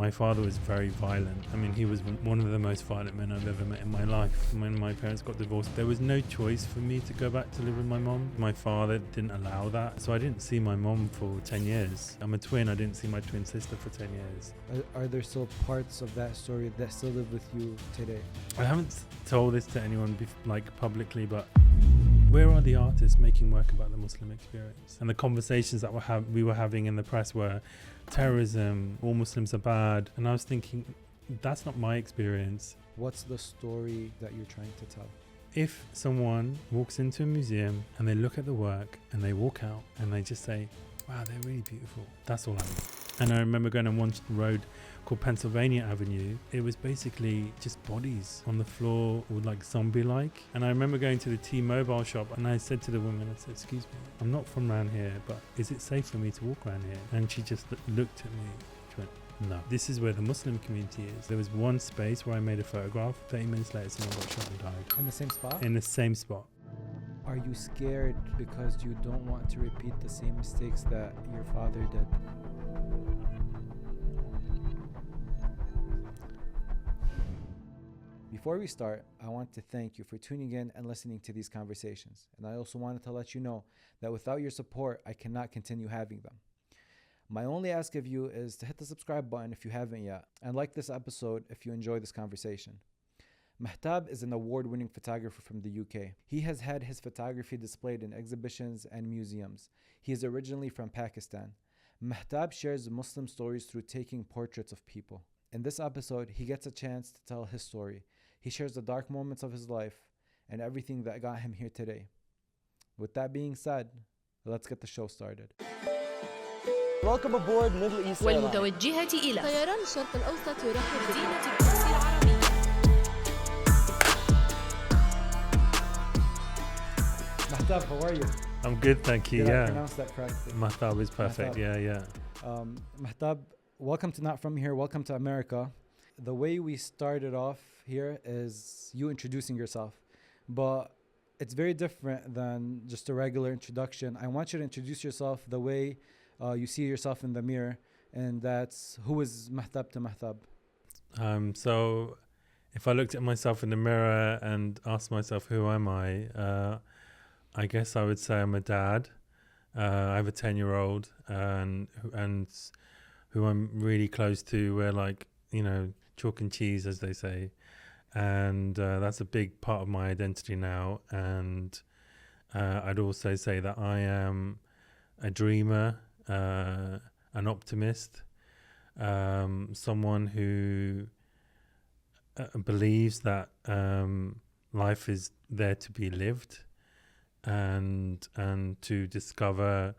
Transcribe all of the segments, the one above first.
My father was very violent. I mean, he was one of the most violent men I've ever met in my life. When my parents got divorced, there was no choice for me to go back to live with my mom. My father didn't allow that, so I didn't see my mom for 10 years. I'm a twin. I didn't see my twin sister for 10 years. Are there still parts of that story that still live with you today? I haven't told this to anyone publicly, but where are the artists making work about the Muslim experience? And the conversations that we were having in the press were terrorism, all Muslims are bad. And I was thinking, that's not my experience. What's the story that you're trying to tell? If someone walks into a museum and they look at the work and they walk out and they just say, wow, they're really beautiful, that's all I need. And I remember going on one road called Pennsylvania Avenue. It was basically just bodies on the floor, or like zombie-like. And I remember going to the T-Mobile shop and I said to the woman, I said, excuse me, I'm not from around here, but is it safe for me to walk around here? And she just looked at me. She went, no. This is where the Muslim community is. There was one space where I made a photograph. 30 minutes later, someone got shot and died. In the same spot? In the same spot. Are you scared because you don't want to repeat the same mistakes that your father did? Before we start, I want to thank you for tuning in and listening to these conversations. And I also wanted to let you know that without your support, I cannot continue having them. My only ask of you is to hit the subscribe button if you haven't yet, and like this episode if you enjoy this conversation. Mahtab is an award-winning photographer from the UK. He has had his photography displayed in exhibitions and museums. He is originally from Pakistan. Mahtab shares Muslim stories through taking portraits of people. In this episode, he gets a chance to tell his story. He shares the dark moments of his life and everything that got him here today. With that being said, let's get the show started. Welcome aboard Middle East Airlines. والمتوجهة إلى طيران الشرق الأوسط يرحب مدينة القدس العربية. Mahtab, how are you? I'm good, thank you. Did I Yeah. pronounce that correctly? Mahtab is perfect. Mahtab. Yeah. Mahtab, welcome to Not From Here, welcome to America. The way we started off here is you introducing yourself, but it's very different than just a regular introduction. I want you to introduce yourself the way you see yourself in the mirror, and that's who is Mahtab to Mahtab. So if I looked at myself in the mirror and asked myself, who am I guess I would say I'm a dad. I have a 10-year-old and who I'm really close to. We're like, chalk and cheese, as they say. And that's a big part of my identity now. And I'd also say that I am a dreamer, an optimist, someone who believes that life is there to be lived and to discover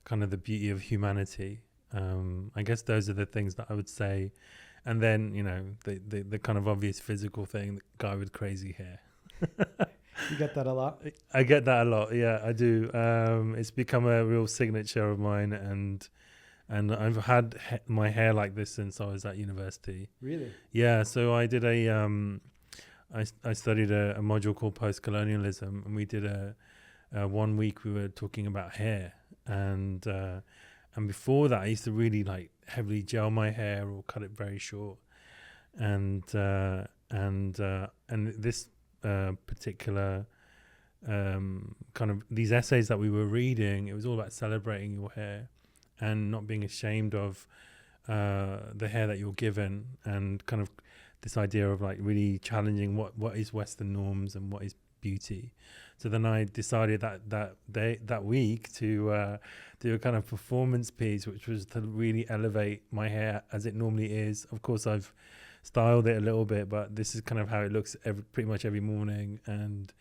kind of the beauty of humanity. I guess those are the things that I would say. And then, the kind of obvious physical thing, the guy with crazy hair. You get that a lot? I get that a lot, yeah, I do. It's become a real signature of mine, and I've had my hair like this since I was at university. Really? Yeah, so I did I studied a module called post-colonialism, and we did a 1 week we were talking about hair, and before that I used to really like heavily gel my hair or cut it very short, and this particular kind of these essays that we were reading, it was all about celebrating your hair and not being ashamed of the hair that you're given, and kind of this idea of like really challenging what is Western norms and what is beauty. So then I decided that week to do a kind of performance piece, which was to really elevate my hair as it normally is. Of course, I've styled it a little bit, but this is kind of how it looks pretty much every morning, and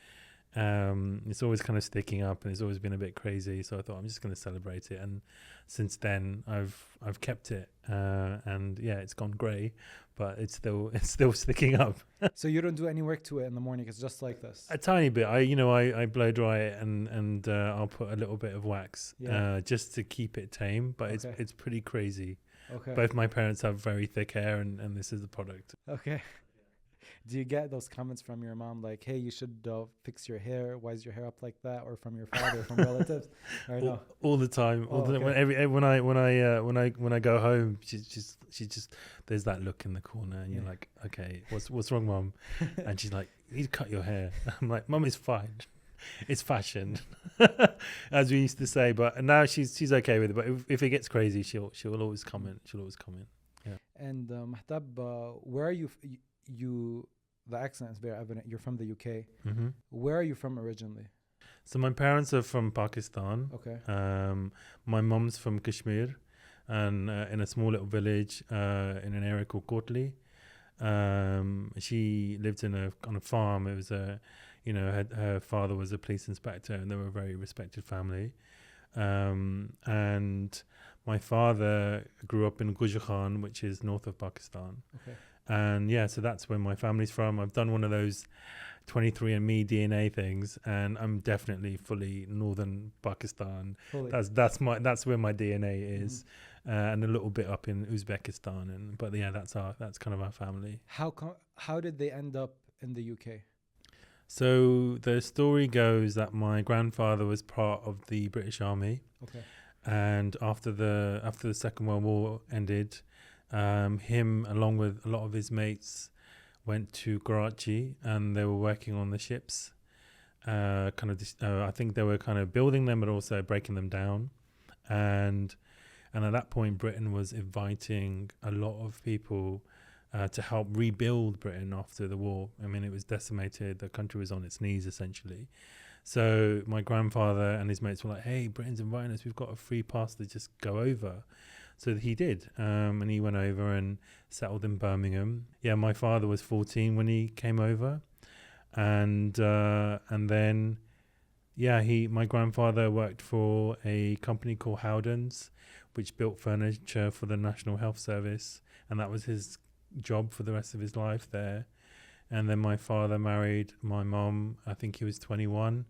it's always kind of sticking up, and it's always been a bit crazy. So I thought I'm just going to celebrate it, and since then I've kept it, and yeah, it's gone grey, but it's still sticking up. So you don't do any work to it in the morning? It's just like this? A tiny bit. I blow dry it, and I'll put a little bit of wax, just to keep it tame. But Okay. it's pretty crazy. Okay. Both my parents have very thick hair, and this is the product. Okay. Do you get those comments from your mom like, "Hey, you should fix your hair. Why is your hair up like that?" Or from your father, from relatives? Or no? All the time. Oh, okay. When I go home, she's just there's that look in the corner, and you're Yeah. like, okay, what's wrong, Mum? And she's like, you need to cut your hair. I'm like, Mum, it's fine. It's fashion, as we used to say. But now she's okay with it. But if it gets crazy, she'll always comment. She'll always comment. And Mahtab, where are you? You the accent is very evident. You're from the UK. Mm-hmm. Where are you from originally? So my parents are from Pakistan. Okay. My mum's from Kashmir, and in a small little village in an area called Kotli. She lived on a farm. It was her father was a police inspector, and they were a very respected family. And my father grew up in Gujarat, which is north of Pakistan. Okay. And so that's where my family's from. I've done one of those 23andMe DNA things, and I'm definitely fully northern Pakistan. Fully. That's where my DNA is, and a little bit up in Uzbekistan. But that's kind of our family. How did they end up in the UK? So the story goes that my grandfather was part of the British Army. Okay. And after the Second World War ended, him along with a lot of his mates went to Karachi, and they were working on the ships. I think they were kind of building them, but also breaking them down. And at that point, Britain was inviting a lot of people to help rebuild Britain after the war. I mean, it was decimated. The country was on its knees, essentially. So my grandfather and his mates were like, hey, Britain's inviting us. We've got a free pass to just go over. So he did. And he went over and settled in Birmingham. Yeah, my father was 14 when he came over. And then, my grandfather worked for a company called Howdens, which built furniture for the National Health Service. And that was his job for the rest of his life there. And then my father married my mom. I think he was 21.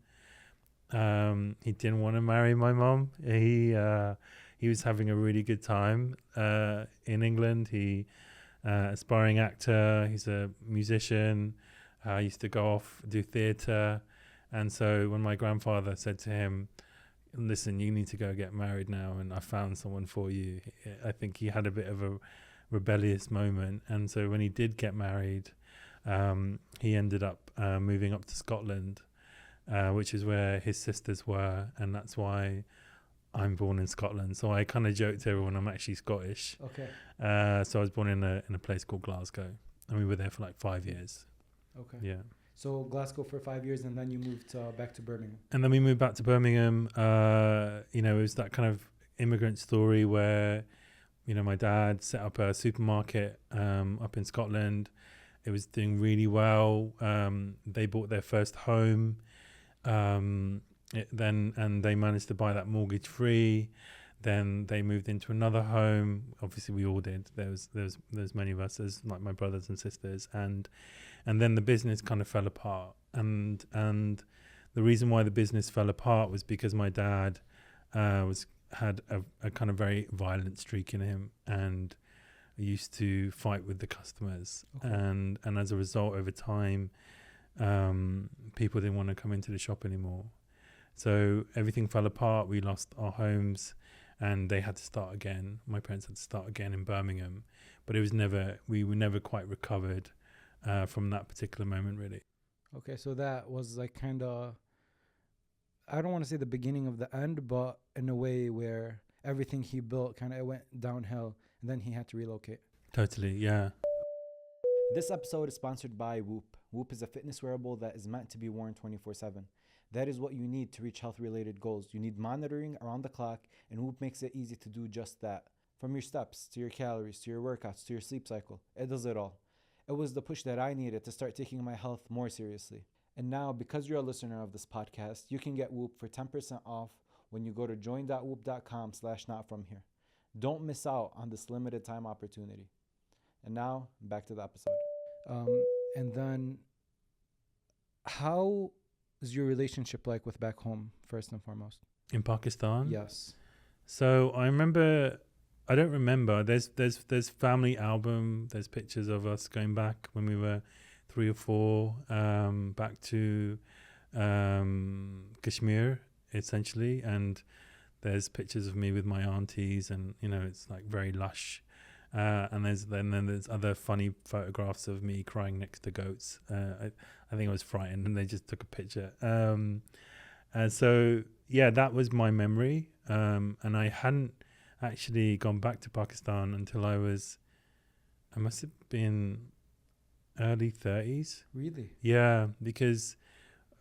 He didn't want to marry my mom. He was having a really good time in England. He aspiring actor. He's a musician. Used to go off do theatre. And so when my grandfather said to him, listen, you need to go get married now, and I found someone for you, I think he had a bit of a rebellious moment. And so when he did get married, he ended up moving up to Scotland, which is where his sisters were, and that's why I'm born in Scotland. So I kind of joke to everyone I'm actually Scottish. Okay. So I was born in a place called Glasgow, and we were there for like 5 years. Okay. Yeah. So Glasgow for 5 years, and then you moved back to Birmingham. And then we moved back to Birmingham. It was that kind of immigrant story where, my dad set up a supermarket up in Scotland. It was doing really well. They bought their first home. And they managed to buy that mortgage free. Then they moved into another home. Obviously, we all did. There's many of us, as like my brothers and sisters, and then the business kind of fell apart. And the reason why the business fell apart was because my dad had a kind of very violent streak in him, and used to fight with the customers. Okay. And as a result, over time, people didn't want to come into the shop anymore. So everything fell apart. We lost our homes, and they had to start again. My parents had to start again in Birmingham, but we were never quite recovered from that particular moment, really. Okay, so that was like kind of, I don't want to say the beginning of the end, but in a way where everything he built kind of went downhill, and then he had to relocate. Totally, yeah. This episode is sponsored by Whoop. Whoop is a fitness wearable that is meant to be worn 24/7. That is what you need to reach health-related goals. You need monitoring around the clock, and Whoop makes it easy to do just that. From your steps, to your calories, to your workouts, to your sleep cycle, it does it all. It was the push that I needed to start taking my health more seriously. And now, because you're a listener of this podcast, you can get Whoop for 10% off when you go to join.whoop.com/notfromhere. Don't miss out on this limited time opportunity. And now, back to the episode. And then, how is your relationship like with back home, first and foremost? In Pakistan? Yes. So I don't remember. There's family album. There's pictures of us going back when we were 3 or 4, back to Kashmir, essentially. And there's pictures of me with my aunties, and it's like very lush. And there's other funny photographs of me crying next to goats. I think I was frightened, and they just took a picture. And so that was my memory. And I hadn't actually gone back to Pakistan until I must have been early 30s. Really? Yeah, because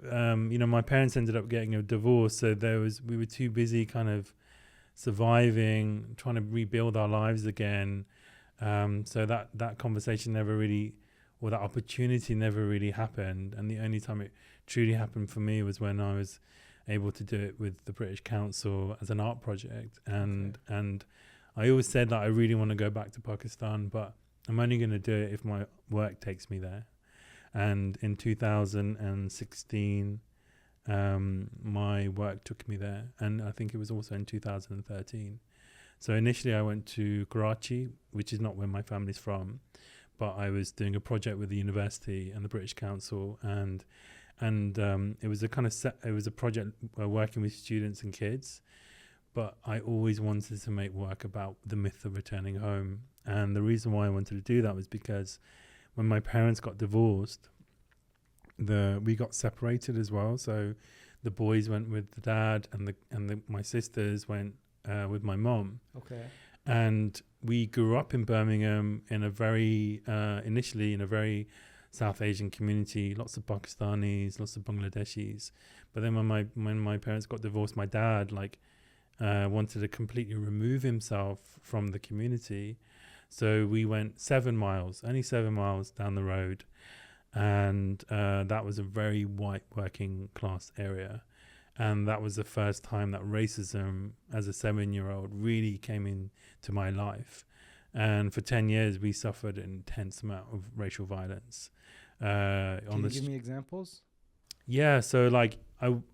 my parents ended up getting a divorce, so we were too busy kind of surviving, trying to rebuild our lives again. So that conversation never really, or that opportunity never really happened. And the only time it truly happened for me was when I was able to do it with the British Council as an art project. And I always said that I really want to go back to Pakistan, but I'm only going to do it if my work takes me there. And in 2016, my work took me there. And I think it was also in 2013. So initially I went to Karachi, which is not where my family's from, but I was doing a project with the university and the British Council, and it was a project working with students and kids. But I always wanted to make work about the myth of returning home. And the reason why I wanted to do that was because when my parents got divorced, we got separated as well. So the boys went with the dad, and my sisters went with my mom. Okay. And we grew up in Birmingham in a very initially in a very South Asian community, lots of Pakistanis, lots of Bangladeshis. But then when my parents got divorced, my dad wanted to completely remove himself from the community. So we went only 7 miles down the road, and that was a very white working class area. And that was the first time that racism as a 7-year-old really came into my life. And for 10 years, we suffered an intense amount of racial violence. Can you give me examples? Yeah, so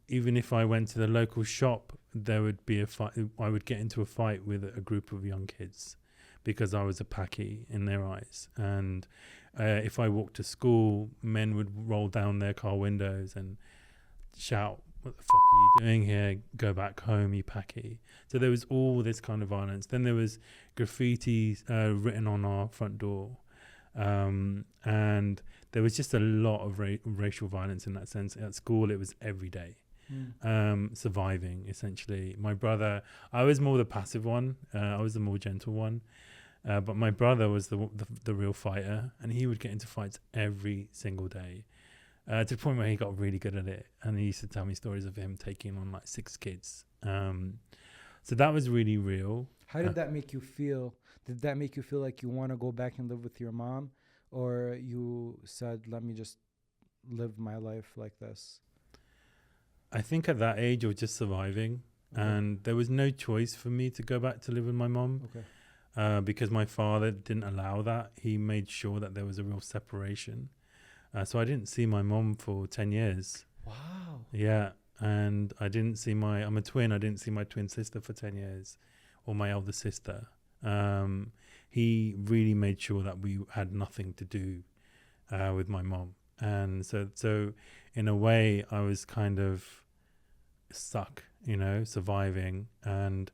even if I went to the local shop, there would be a fight. I would get into a fight with a group of young kids because I was a Paki in their eyes. And if I walked to school, men would roll down their car windows and shout, "What the fuck are you doing here? Go back home, you Paki." So there was all this kind of violence. Then there was graffiti written on our front door. And there was just a lot of racial violence in that sense. At school, it was every day. Surviving, essentially. My brother, I was more the passive one. I was the more gentle one. But my brother was the real fighter, and he would get into fights every single day. To the point where he got really good at it, and he used to tell me stories of him taking on 6 kids. So that was really real. How did that make you feel? Did that make you feel like you want to go back and live with your mom, or you said, "Let me just live my life like this"? I think at that age I was just surviving, and there was no choice for me to go back to live with my mom. Okay. Because my father didn't allow that. He made sure that there was a real separation. So I didn't see my mom for 10 years. Wow. Yeah. And I'm a twin. I didn't see my twin sister for 10 years, or my elder sister. He really made sure that we had nothing to do with my mom. And so in a way, I was kind of stuck, surviving. And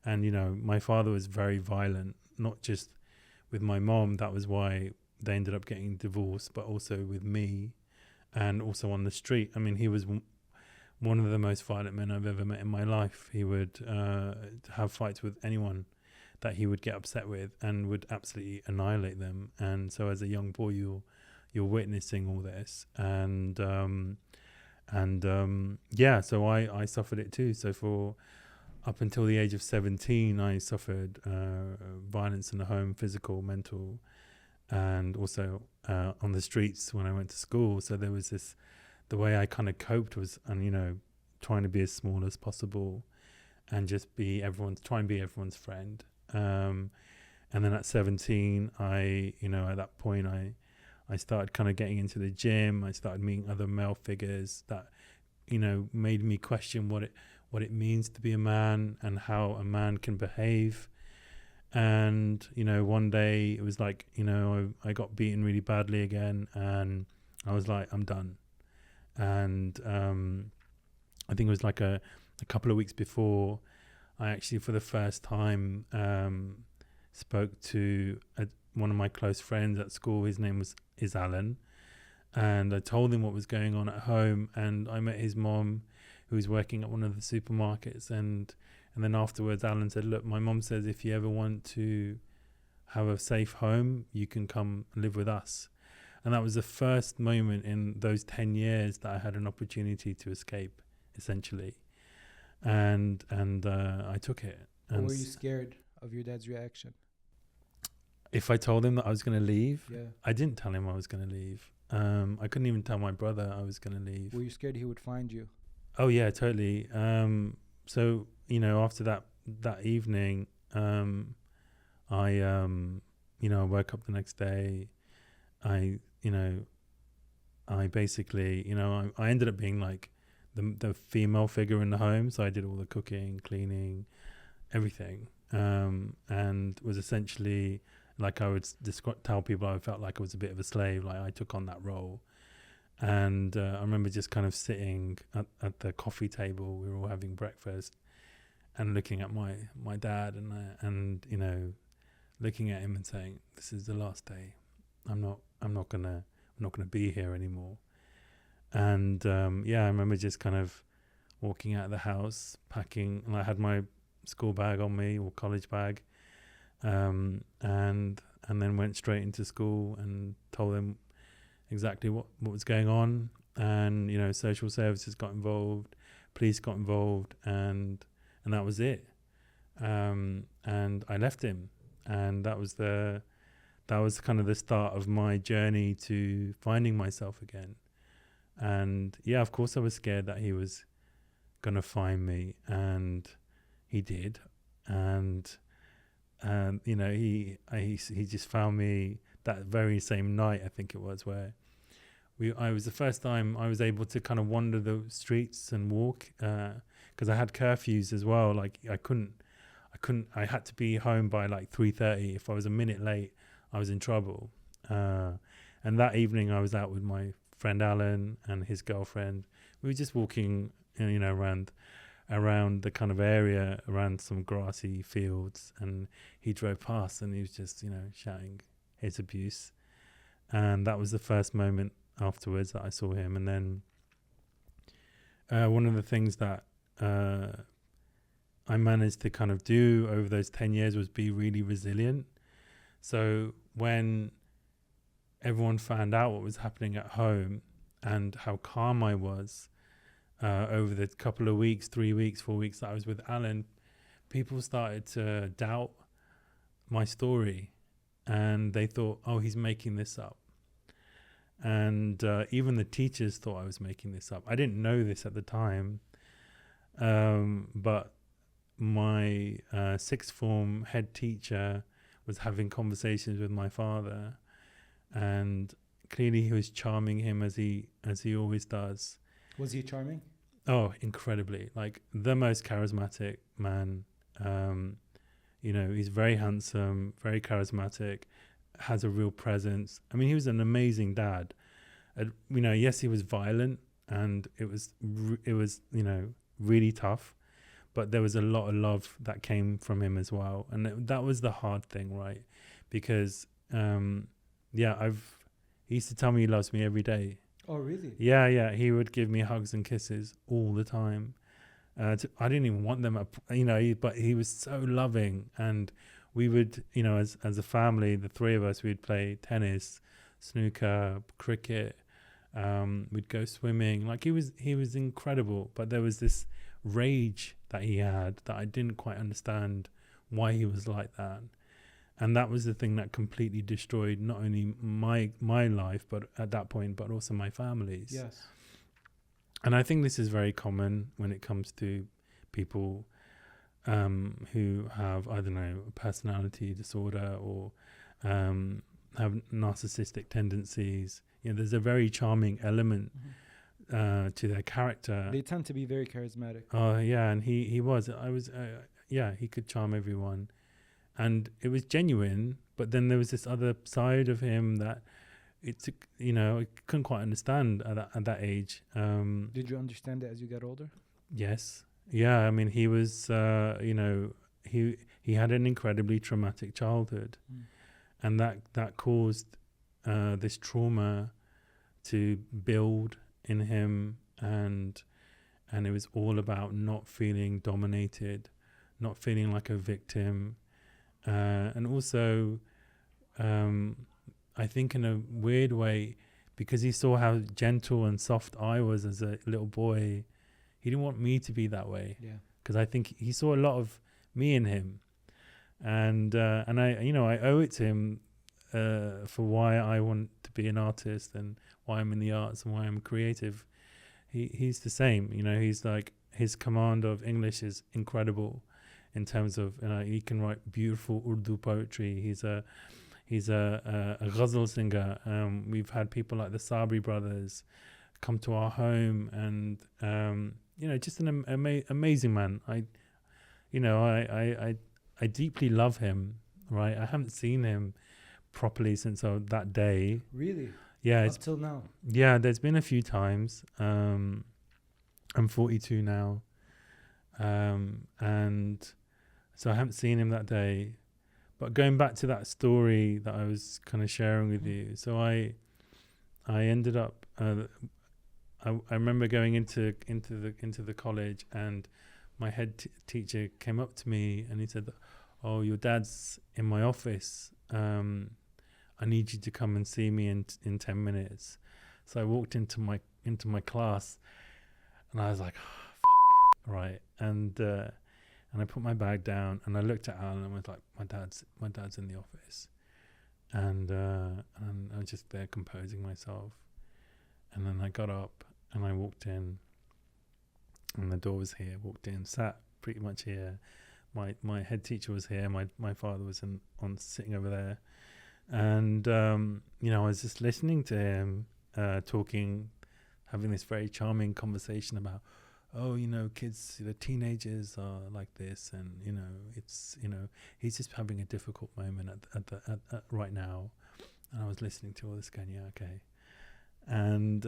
my father was very violent, not just with my mom. That was why they ended up getting divorced, but also with me, and also on the street. I mean, he was one of the most violent men I've ever met in my life. He would have fights with anyone that he would get upset with, and would absolutely annihilate them. And so as a young boy, you're witnessing all this. So I suffered it too. So up until the age of 17, I suffered violence in the home, physical, mental, and also on the streets when I went to school. So there was the way I kind of coped was, trying to be as small as possible, and just try and be everyone's friend. And then at 17, at that point, I started kind of getting into the gym. I started meeting other male figures that, made me question what it means to be a man and how a man can behave. And, one day it was I got beaten really badly again, and I was like, I'm done. And I think it was like a couple of weeks before, I actually for the first time spoke to one of my close friends at school. His name is Alan, and I told him what was going on at home, and I met his mom, who was working at one of the supermarkets, and then afterwards Alan said, look, my mom says if you ever want to have a safe home, you can come live with us. And that was the first moment in those 10 years that I had an opportunity to escape, essentially. And I took it. And were you scared of your dad's reaction? If I told him that I was going to leave, Yeah. I didn't tell him I was going to leave. I couldn't even tell my brother I was going to leave. Were you scared he would find you? Oh yeah, totally. So after that evening, I woke up the next day. I basically, I ended up being like the female figure in the home. So I did all the cooking, cleaning, everything, and was essentially, like I would tell people, I felt like I was a bit of a slave. Like I took on that role. And I remember just kind of sitting at the coffee table. We were all having breakfast and looking at my dad and looking at him and saying, this is the last day. I'm not gonna be here anymore. And I remember just kind of walking out of the house, packing, and I had my school bag on me, or college bag, and then went straight into school and told them exactly what was going on. And social services got involved, police got involved, and that was it. And I left him, and that was kind of the start of my journey to finding myself again. And of course I was scared that he was gonna find me, and he did. And he just found me that very same night, I think it was, where I was the first time I was able to kind of wander the streets and walk, because I had curfews as well. Like I had to be home by like 3:30. If I was a minute late, I was in trouble. And that evening I was out with my friend Alan and his girlfriend. We were just walking, around the kind of area, around some grassy fields, and he drove past and he was just, shouting his abuse. And that was the first moment afterwards that I saw him. And then one of the things that I managed to kind of do over those 10 years was be really resilient. So when everyone found out what was happening at home and how calm I was over the couple of weeks, 3 weeks, 4 weeks that I was with Alan, people started to doubt my story, and they thought, oh, he's making this up. And even the teachers thought I was making this up. I didn't know this at the time, but my sixth form head teacher was having conversations with my father, and clearly he was charming him as he always does. Was he charming? Oh, incredibly. Like the most charismatic man. He's very handsome, very charismatic, has a real presence. I mean, he was an amazing dad. Yes, he was violent, and it was really tough, but there was a lot of love that came from him as well. And that was the hard thing, right? Because, he used to tell me he loves me every day. Oh, really? Yeah. He would give me hugs and kisses all the time. I didn't even want them, but he was so loving. And we would, as a family, the three of us, we'd play tennis, snooker, cricket. We'd go swimming. Like he was incredible. But there was this rage that he had that I didn't quite understand why he was like that. And that was the thing that completely destroyed not only my life, but at that point, but also my family's. Yes. And I think this is very common when it comes to people who have, I don't know, a personality disorder or have narcissistic tendencies. There's a very charming element to their character. They tend to be very charismatic. Oh, yeah, and he was. He could charm everyone. And it was genuine, but then there was this other side of him that, I couldn't quite understand at that age. Did you understand it as you got older? Yes. Yeah. I mean, he was, he had an incredibly traumatic childhood, and that caused this trauma to build in him, and it was all about not feeling dominated, not feeling like a victim, and also, I think in a weird way, because he saw how gentle and soft I was as a little boy, he didn't want me to be that way. Yeah. Because I think he saw a lot of me in him, and I owe it to him for why I want to be an artist and why I'm in the arts and why I'm creative. He's the same. He's like, his command of English is incredible in terms of, he can write beautiful Urdu poetry. He's a ghazal singer. We've had people like the Sabri brothers come to our home, and just an amazing man. I deeply love him. Right, I haven't seen him properly since that day. Really? Yeah, Up till now. Yeah, there's been a few times. I'm 42 now, and so I haven't seen him that day. But going back to that story that I was kind of sharing with you, so I ended up. I remember going into the college, and my head teacher came up to me and he said, "Oh, your dad's in my office. I need you to come and see me in 10 minutes." So I walked into my class, and I was like, oh, right, and I put my bag down, and I looked at Alan and was like, my dad's in the office, and I was just there composing myself, and then I got up and I walked in, and the door was here. Walked in, sat pretty much here. My head teacher was here. My father was sitting over there. And, I was just listening to him talking, having this very charming conversation about, kids, teenagers are like this. And, he's just having a difficult moment at right now. And I was listening to all this going, yeah, okay. And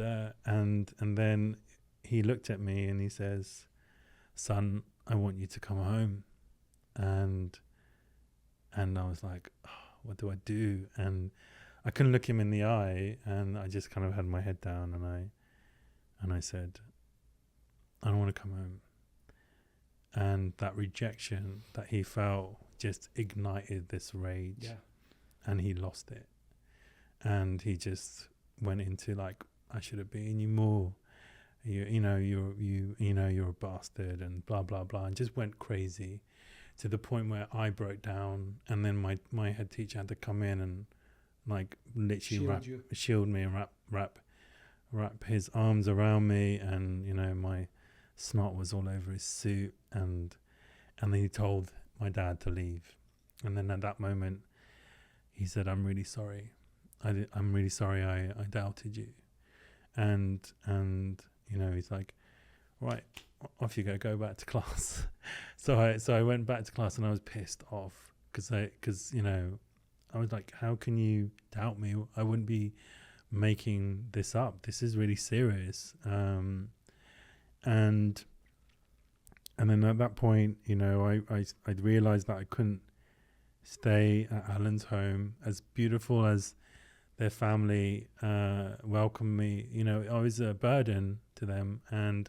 then he looked at me and he says, "Son, I want you to come home." And I was like, oh, what do I do? And I couldn't look him in the eye, and I just kind of had my head down, and I said, "I don't want to come home." And that rejection that he felt just ignited this rage. Yeah. And he lost it, and he just went into like, "I should have been you more. You're a bastard," and blah blah blah, and just went crazy, to the point where I broke down, and then my head teacher had to come in and like literally shield me and wrap his arms around me, and my snot was all over his suit, and then he told my dad to leave, and then at that moment he said, "I'm really sorry. I'm really sorry I doubted you," and he's like, "Right, off you go back to class." so I went back to class, and I was pissed off because I was like, how can you doubt me? I wouldn't be making this up. This is really serious. And then at that point, I realized that I couldn't stay at Alan's home. As beautiful as their family welcomed me, I was a burden to them, and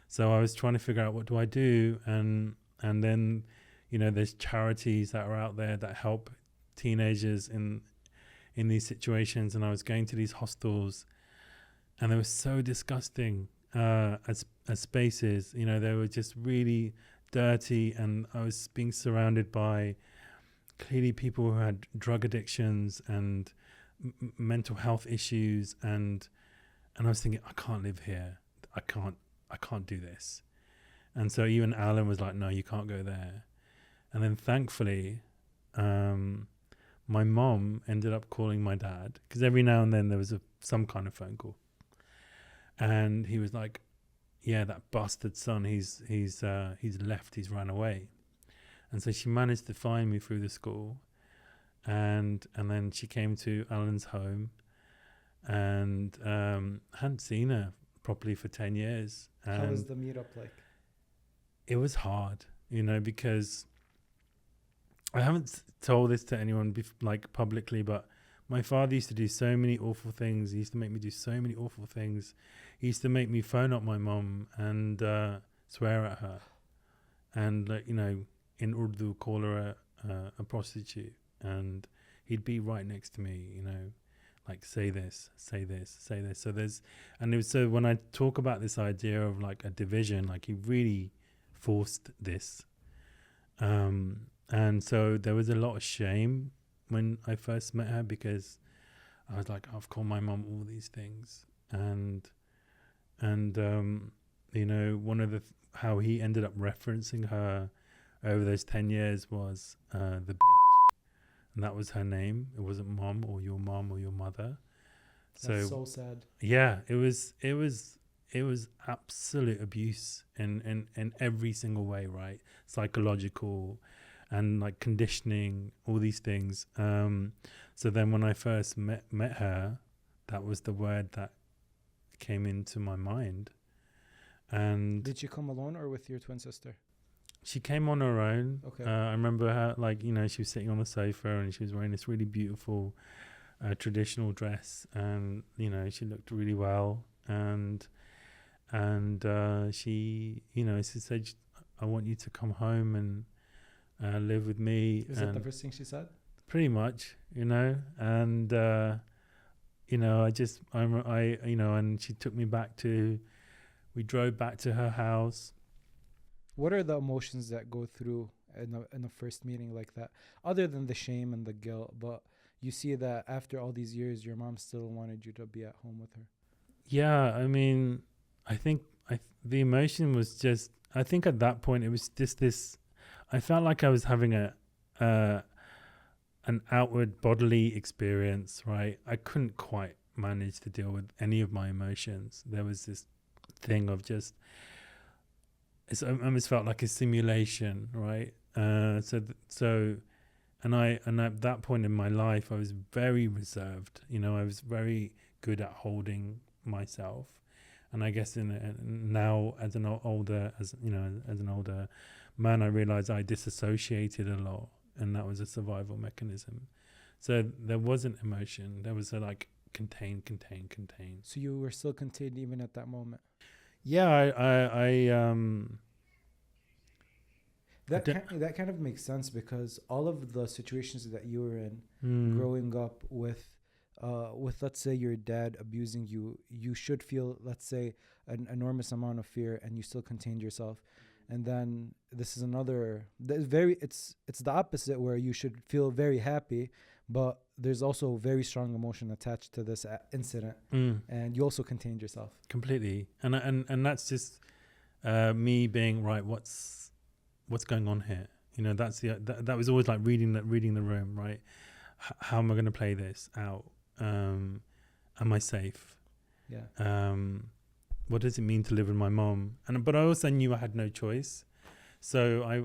so I was trying to figure out, what do I do? And then there's charities that are out there that help teenagers in these situations, and I was going to these hostels, and they were so disgusting as spaces. They were just really dirty, and I was being surrounded by clearly people who had drug addictions and mental health issues, and I was thinking, I can't live here. I can't do this. And so even Alan was like, no, you can't go there. And then thankfully, my mom ended up calling my dad, because every now and then there was some kind of phone call, and he was like, yeah, that bastard son, he's left, he's run away. And so she managed to find me through the school, and then she came to Alan's home, and hadn't seen her properly for 10 years. How was And the meetup like? it was hard, because I haven't told this to anyone like publicly, but my father used to do so many awful things. He used to make me do so many awful things. He used to make me phone up my mom and swear at her, and in Urdu call her a prostitute, and he'd be right next to me, like say this, say this, say this. So when I talk about this idea of like a division, like he really forced this, and so there was a lot of shame when I first met her, because I was like, I've called my mom all these things, and one of the how he ended up referencing her over those 10 years was the bitch, and that was her name. It wasn't mom or your mother. That's so sad. Yeah, it was absolute abuse in every single way, right? Psychological and like conditioning, all these things. So then when I first met her, that was the word that came into my mind. And Did she come alone or with your twin sister? she came on her own. Okay. I remember her, she was sitting on the sofa and she was wearing this really beautiful traditional dress, and she looked really well, and she she said, I want you to come home and live with me. Is that the first thing she said? Pretty much, and and she took me we drove back to her house. What are the emotions that go through in a first meeting like that, other than the shame and the guilt? But you see that after all these years, your mom still wanted you to be at home with her. Yeah, I mean, I think the emotion was just, I think at that point it was just this, I felt like I was having an outward bodily experience, right? I couldn't quite manage to deal with any of my emotions. There was this thing of just, it almost felt like a simulation, right? And at that point in my life, I was very reserved. I was very good at holding myself, and I guess now as an older man, I realized I disassociated a lot, and that was a survival mechanism. So there wasn't emotion. There was a contain. So you were still contained even at that moment. Yeah, That kind of makes sense, because all of the situations that you were in growing up with let's say your dad abusing you, you should feel, let's say, an enormous amount of fear, and you still contained yourself. And then this is it's the opposite, where you should feel very happy, but there's also very strong emotion attached to this incident, and you also contained yourself completely. And that's just me being right. What's going on here? That's that was always like reading the room, right? How am I going to play this out? Am I safe? Yeah. What does it mean to live with my mom? But I also knew I had no choice. So I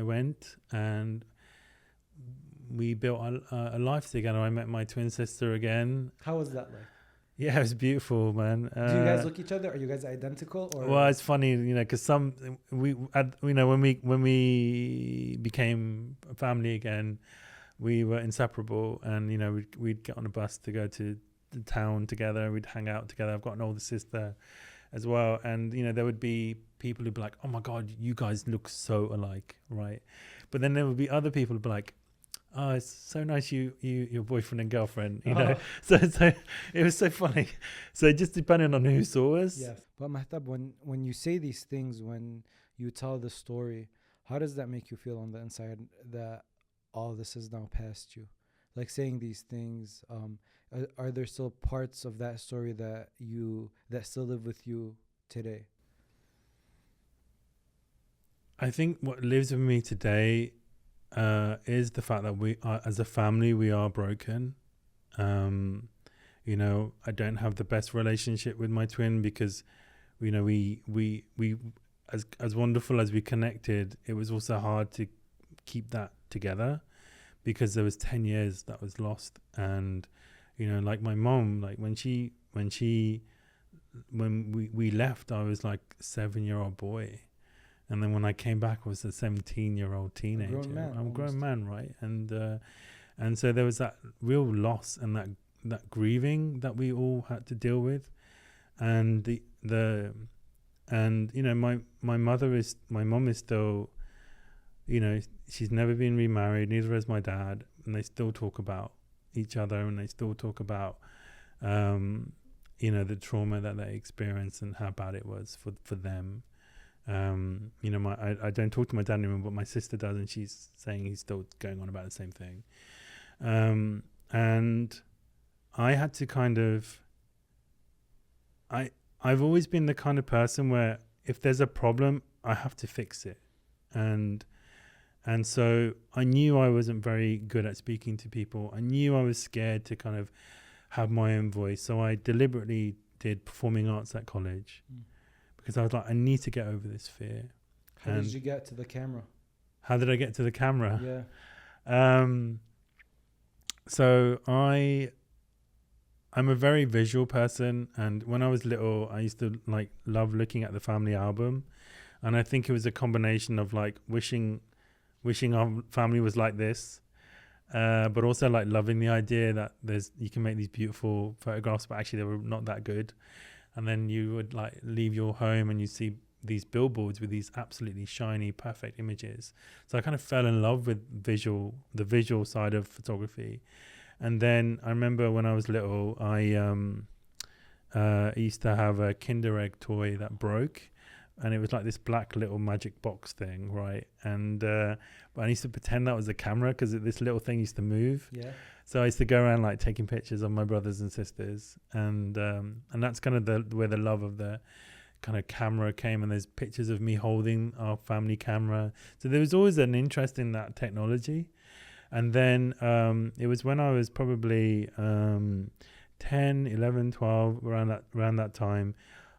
went and we built a life together. I met my twin sister again. How was that like? Yeah, it was beautiful, man. Do you guys look each other? Are you guys identical? Or? Well, it's funny, because when we became a family again, we were inseparable, and we'd get on a bus to go to the town together. We'd hang out together. I've got an older sister as well, and there would be people who'd be like, "Oh my God, you guys look so alike," right? But then there would be other people who'd be like, "Oh, it's so nice your boyfriend and girlfriend," So it was so funny. So just depending on who saw us. Yes. But Mahtab, when you say these things, when you tell the story, how does that make you feel on the inside, that all this is now past you? Like saying these things, are there still parts of that story that still live with you today? I think what lives with me today is the fact that we are, as a family, we are broken. I don't have the best relationship with my twin, because we as wonderful as we connected, it was also hard to keep that together, because there was 10 years that was lost, and You know, like my mom, like when we left, I was like 7-year-old boy. And then when I came back, I was a 17-year-old teenager. I'm a grown man, right? And so there was that real loss and that grieving that we all had to deal with. And and you know, my mom is still, you know, she's never been remarried, neither has my dad, and they still talk about each other, and they still talk about you know, the trauma that they experienced and how bad it was for them. You know, I don't talk to my dad anymore, but my sister does, and she's saying he's still going on about the same thing. And I had to kind of, I've always been the kind of person where if there's a problem, I have to fix it. And so I knew I wasn't very good at speaking to people. I knew I was scared to kind of have my own voice. So I deliberately did performing arts at college. Because I was like, I need to get over this fear. How did you get to the camera? How did I get to the camera? Yeah. So I'm a very visual person, and when I was little, I used to like love looking at the family album, and I think it was a combination of like wishing our family was like this, but also like loving the idea that you can make these beautiful photographs, but actually they were not that good. And then you would like leave your home and you see these billboards with these absolutely shiny, perfect images. So I kind of fell in love with the visual side of photography. And then I remember when I was little, I used to have a Kinder Egg toy that broke, and it was like this black little magic box thing, right? And but I used to pretend that was a camera because this little thing used to move. Yeah. So I used to go around like taking pictures of my brothers and sisters, and that's kind of where the love of the kind of camera came. And there's pictures of me holding our family camera. So there was always an interest in that technology. And then it was when I was probably 10, 11, 12, around that time,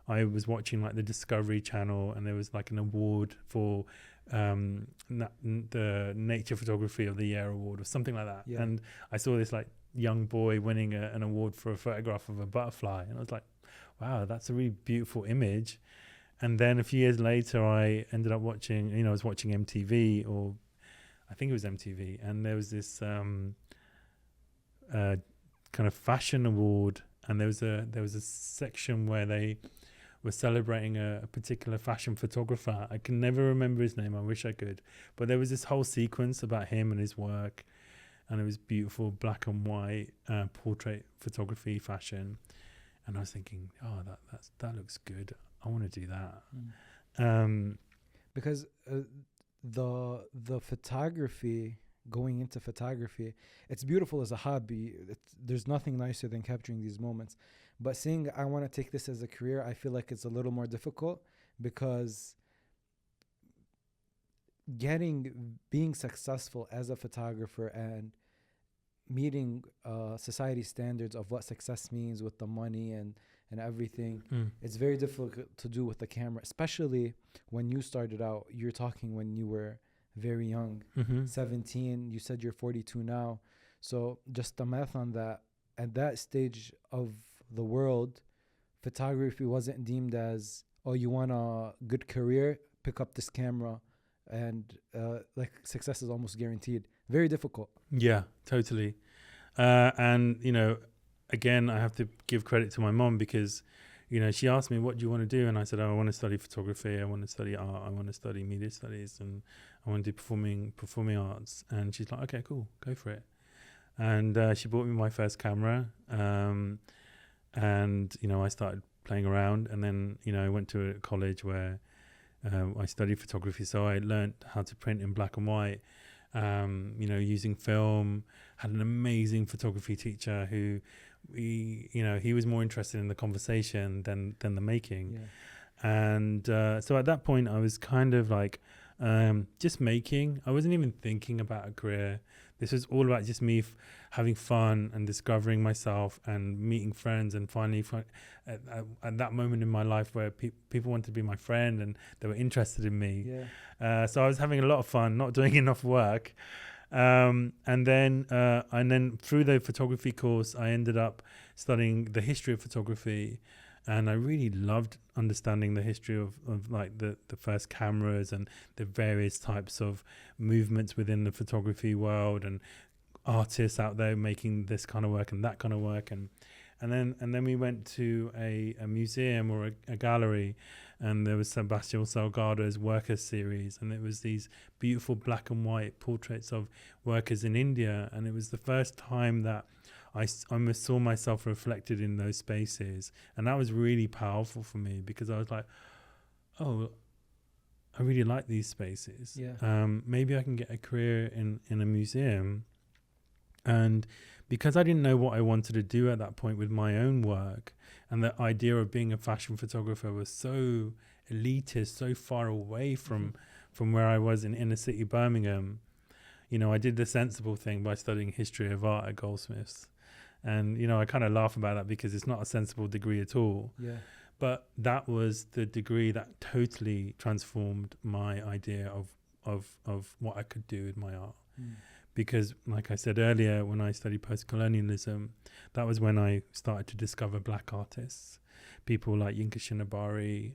I was watching like the Discovery Channel, and there was like an award for the Nature Photography of the Year award or something like that. Yeah. And I saw this like young boy winning an award for a photograph of a butterfly, and I was like, wow, that's a really beautiful image. And then a few years later, I ended up watching, I was watching MTV, or I think it was MTV, and there was this kind of fashion award, and there was a section where they were celebrating a particular fashion photographer. I can never remember his name. I wish I could. But there was this whole sequence about him and his work, and it was beautiful black and white portrait photography fashion. And I was thinking, oh, that looks good. I want to do that. Because the photography, going into photography, it's beautiful as a hobby. There's nothing nicer than capturing these moments. But saying I want to take this as a career, I feel like it's a little more difficult, because being successful as a photographer and meeting society standards of what success means with the money and everything, it's very difficult to do with the camera, especially when you started out. You're talking when you were very young, 17. You said you're 42 now. So just the math on that, at that stage of the world, photography wasn't deemed as, oh, you want a good career, pick up this camera, and like success is almost guaranteed. Very difficult. Yeah, totally. And again, I have to give credit to my mom, because she asked me, what do you want to do? And I said, I want to study photography, I want to study art, I want to study media studies, and I want to do performing arts. And she's like, okay, cool, go for it. And she bought me my first camera, and I started playing around. And then I went to a college where I studied photography, so I learned how to print in black and white, using film. Had an amazing photography teacher who he was more interested in the conversation than the making. Yeah. And so at that point I was kind of like just making. I wasn't even thinking about a career. This was all about just me having fun and discovering myself and meeting friends, and finally at that moment in my life where people wanted to be my friend and they were interested in me. Yeah. So I was having a lot of fun, not doing enough work. And then through the photography course, I ended up studying the history of photography, and I really loved understanding the history of like the first cameras and the various types of movements within the photography world, and artists out there making this kind of work and that kind of work. And then we went to a museum or a gallery, and there was Sebastião Salgado's Workers series, and it was these beautiful black and white portraits of workers in India, and it was the first time that I almost saw myself reflected in those spaces, and that was really powerful for me, because I was like, oh, I really like these spaces. Maybe I can get a career in a museum. And because I didn't know what I wanted to do at that point with my own work, and the idea of being a fashion photographer was so elitist, so far away from where I was in inner city Birmingham, you know, I did the sensible thing by studying history of art at Goldsmiths. And, you know, I kind of laugh about that because it's not a sensible degree at all. Yeah. But that was the degree that totally transformed my idea of what I could do with my art. Because, like I said earlier, when I studied post-colonialism, that was when I started to discover black artists. People like Yinka Shinabari,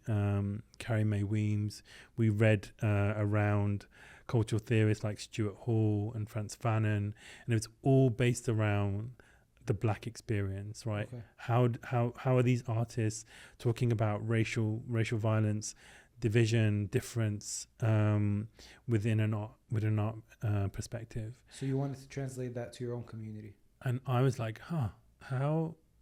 Carrie Mae Weems. We read around cultural theorists like Stuart Hall and Frantz Fanon, and it was all based around the black experience, right? Okay. How are these artists talking about racial violence, division, difference within an art perspective? So you wanted to translate that to your own community. And I was like,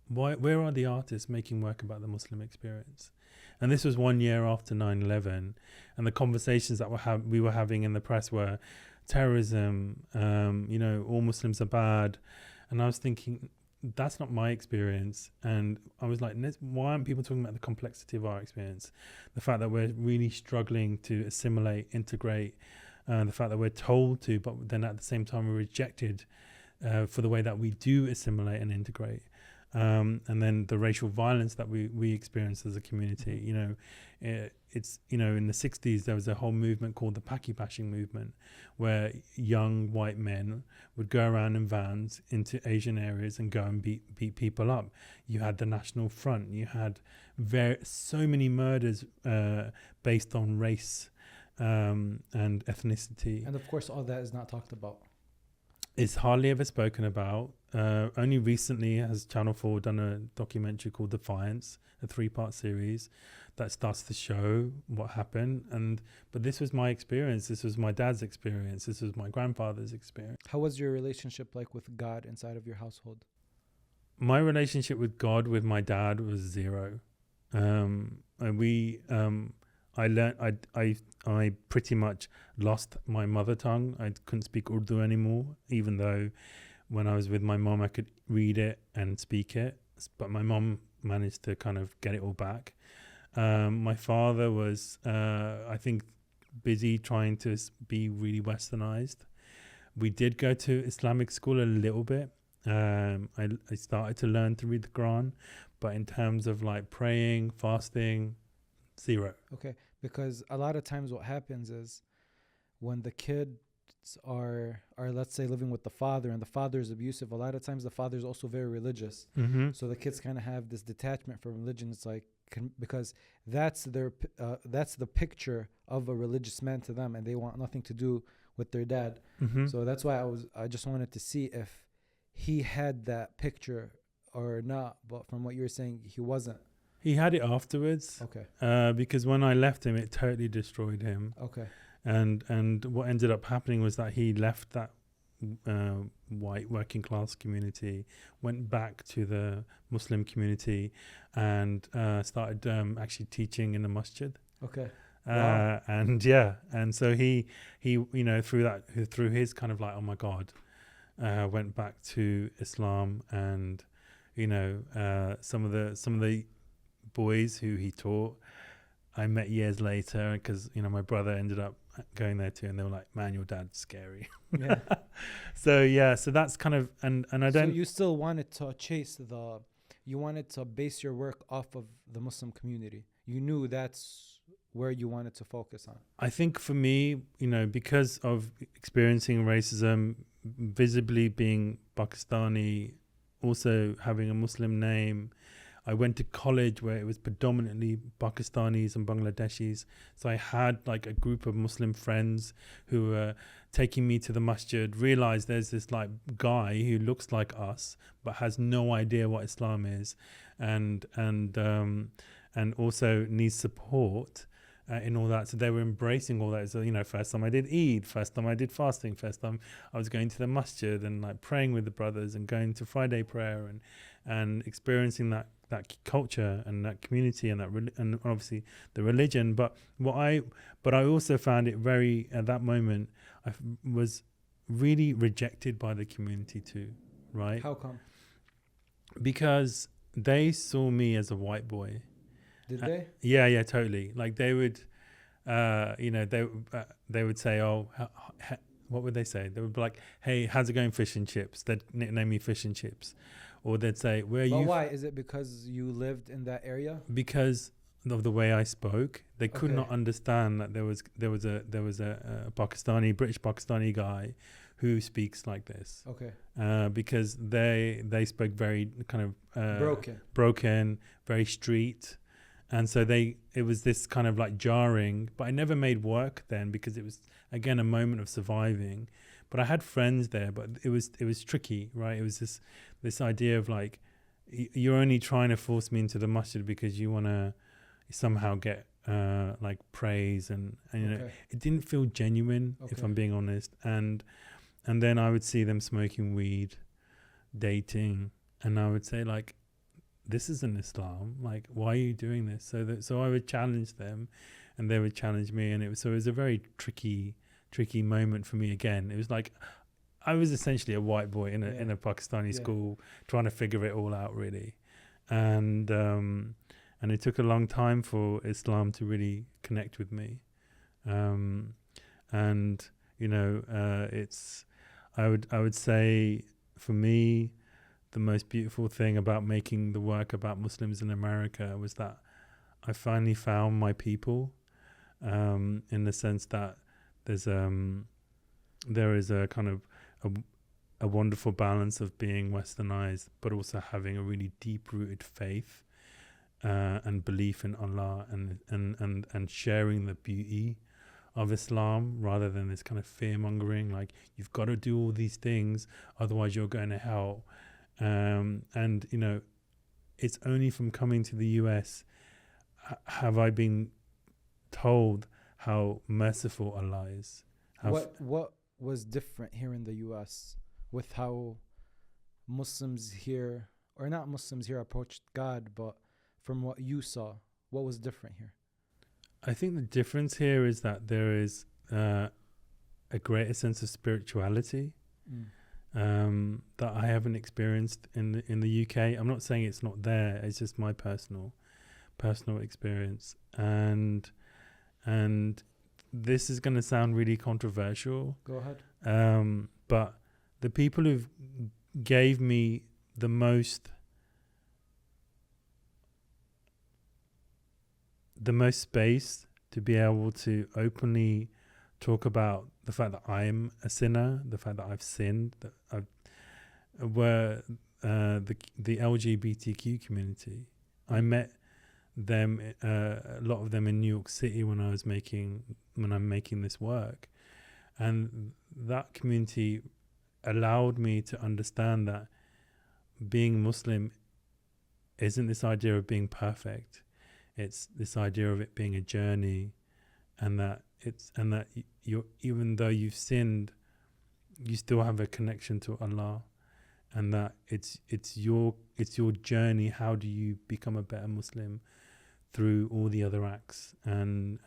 where are the artists making work about the Muslim experience? And this was 1 year after 9/11, and the conversations that we were having in the press were terrorism, you know, all Muslims are bad. And I was thinking, that's not my experience. And I was like, why aren't people talking about the complexity of our experience? The fact that we're really struggling to assimilate, integrate, the fact that we're told to, but then at the same time we're rejected for the way that we do assimilate and integrate. And then the racial violence that we experience as a community. You know, it's, you know, in the 60s there was a whole movement called the Paki bashing movement, where young white men would go around in vans into Asian areas and go and beat people up. You had the National Front. You had so many murders based on race and ethnicity. And of course, all that is not talked about. It's hardly ever spoken about. Only recently has Channel 4 done a documentary called Defiance, a 3-part series that starts to show what happened. But this was my experience. This was my dad's experience. This was my grandfather's experience. How was your relationship like with God inside of your household? My relationship with God, with my dad, was zero. I learned, I pretty much lost my mother tongue. I couldn't speak Urdu anymore, even though when I was with my mom, I could read it and speak it. But my mom managed to kind of get it all back. My father was, I think, busy trying to be really westernized. We did go to Islamic school a little bit. I started to learn to read the Quran, but in terms of like praying, fasting, zero. Okay, because a lot of times what happens is when the kids are let's say living with the father, and the father is abusive, a lot of times the father is also very religious. So the kids kind of have this detachment from religion. It's like because that's the picture of a religious man to them, and they want nothing to do with their dad. So that's why I just wanted to see if he had that picture or not. But from what you were saying, he wasn't. He had it afterwards. Okay. Because when I left him, it totally destroyed him. Okay. And what ended up happening was that he left that white working class community, went back to the Muslim community, and started actually teaching in the masjid. Okay. Wow. And so he you know, through his kind of like, oh my God, went back to Islam. And you know, some of the boys who he taught, I met years later, because you know my brother ended up going there too, and they were like, "Man, your dad's scary." Yeah. So that's kind of and I don't. So you still wanted to you wanted to base your work off of the Muslim community. You knew that's where you wanted to focus on? I think for me, because of experiencing racism, visibly being Pakistani, also having a Muslim name, I went to college where it was predominantly Pakistanis and Bangladeshis. So I had like a group of Muslim friends who were taking me to the masjid, realized there's this like guy who looks like us but has no idea what Islam is, and also needs support in all that. So they were embracing all that. So, first time I did Eid, first time I did fasting, first time I was going to the masjid and like praying with the brothers and going to Friday prayer and experiencing that culture and that community and and obviously the religion. But I also found it very, at that moment, I was really rejected by the community too, right? How come? Because they saw me as a white boy. Did they? Yeah, totally. Like they would, they would say, "Oh, what would they say?" They would be like, "Hey, how's it going, fish and chips?" They'd nickname me Fish and Chips, or they'd say, "Where are you?" Why? Is it because you lived in that area? Because of the way I spoke, they could Okay. not understand that there was a British Pakistani guy who speaks like this. Okay. Because they spoke very kind of broken, very street. And so it was this kind of like jarring, but I never made work then because it was, again, a moment of surviving. But I had friends there, but it was tricky, right? It was this idea of like, you're only trying to force me into the masjid because you want to somehow get like praise and Okay. it didn't feel genuine, if I'm being honest. And then I would see them smoking weed, dating, and I would say like, this isn't Islam. Like, why are you doing this? So I would challenge them, and they would challenge me, and it was a very tricky moment for me. Again, it was like I was essentially a white boy in a Pakistani school trying to figure it all out, really, and it took a long time for Islam to really connect with me, it's I would say for me, the most beautiful thing about making the work about Muslims in America was that I finally found my people, in the sense that there is a kind of a wonderful balance of being westernized, but also having a really deep-rooted faith and belief in Allah and sharing the beauty of Islam rather than this kind of fear-mongering, like you've got to do all these things, otherwise you're going to hell. And it's only from coming to the US have I been told how merciful Allah is. What was different here in the US with how Muslims here, or not Muslims here, approached God, but from what you saw, what was different here? I think the difference here is that there is a greater sense of spirituality that I haven't experienced in the UK. I'm not saying it's not there. It's just my personal experience, and this is going to sound really controversial. Go ahead. But the people who gave me the most space to be able to openly talk about the fact that I'm a sinner, the fact that I've sinned, that were the LGBTQ community. I met them, a lot of them in New York City when I'm making this work, and that community allowed me to understand that being Muslim isn't this idea of being perfect. It's this idea of it being a journey, and that you're, even though you've sinned, you still have a connection to Allah, and that it's your journey. How do you become a better Muslim through all the other acts, and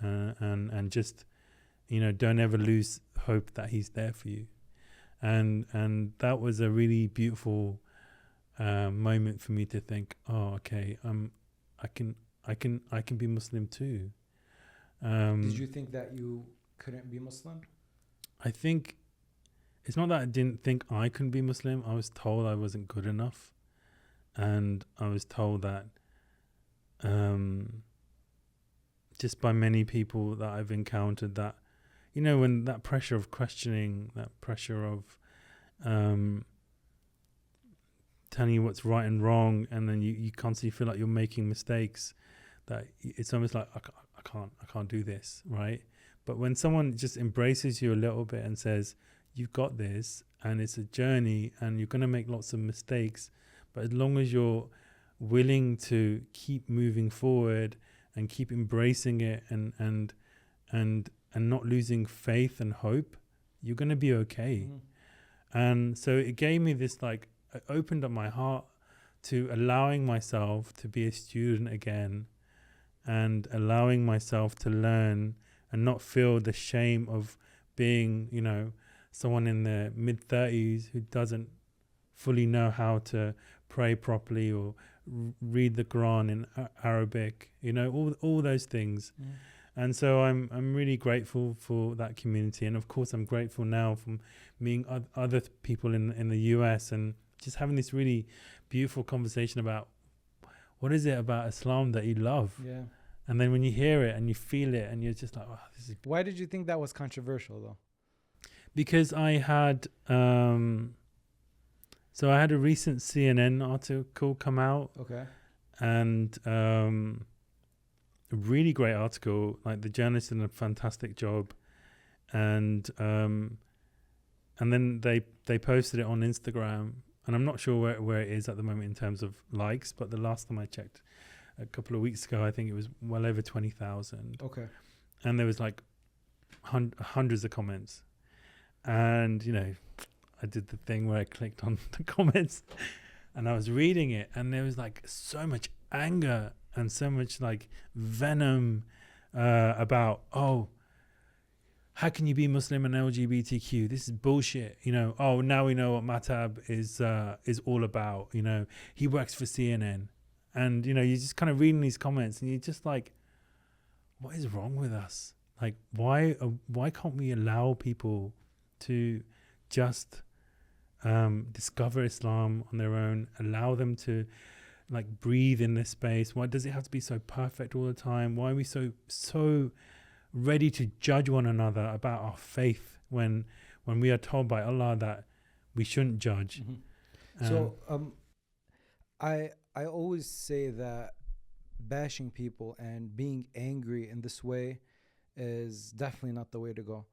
just don't ever lose hope that He's there for you, and that was a really beautiful moment for me to think, oh, okay, I can be Muslim too. Did you think that you couldn't be Muslim? I think it's not that I didn't think I couldn't be Muslim. I was told I wasn't good enough, and I was told that just by many people that I've encountered, that, you know, when that pressure of questioning, that pressure of telling you what's right and wrong, and then you constantly feel like you're making mistakes, that it's almost like I can't do this, right? But when someone just embraces you a little bit and says, you've got this, and it's a journey, and you're going to make lots of mistakes, but as long as you're willing to keep moving forward and keep embracing it and not losing faith and hope, you're going to be okay. And so it gave me this, like, it opened up my heart to allowing myself to be a student again, and allowing myself to learn and not feel the shame of being, you know, someone in their mid-30s who doesn't fully know how to pray properly or read the Quran in Arabic, you know, all those things. And so I'm really grateful for that community, and of course I'm grateful now from meeting other people in the US and just having this really beautiful conversation about what is it about Islam that you love. Yeah. And then when you hear it and you feel it, and you're just like, oh, this is. Why did you think that was controversial, though? Because I had a recent CNN article come out. Okay. And a really great article. Like, the journalist did a fantastic job, and then they posted it on Instagram, and I'm not sure where it is at the moment in terms of likes, but the last time I checked a couple of weeks ago, I think it was well over 20,000. Okay. And there was like hundreds of comments, and, you know, I did the thing where I clicked on the comments and I was reading it, and there was like so much anger and so much like venom about, oh, how can you be Muslim and LGBTQ? This is bullshit. You know, oh, now we know what Mahtab is all about. You know, he works for CNN. And, you know, you're just kind of reading these comments and you're just like, what is wrong with us? Like, why can't we allow people to just discover Islam on their own, allow them to like breathe in this space? Why does it have to be so perfect all the time? Why are we so ready to judge one another about our faith when we are told by Allah that we shouldn't judge? So I always say that bashing people and being angry in this way is definitely not the way to go.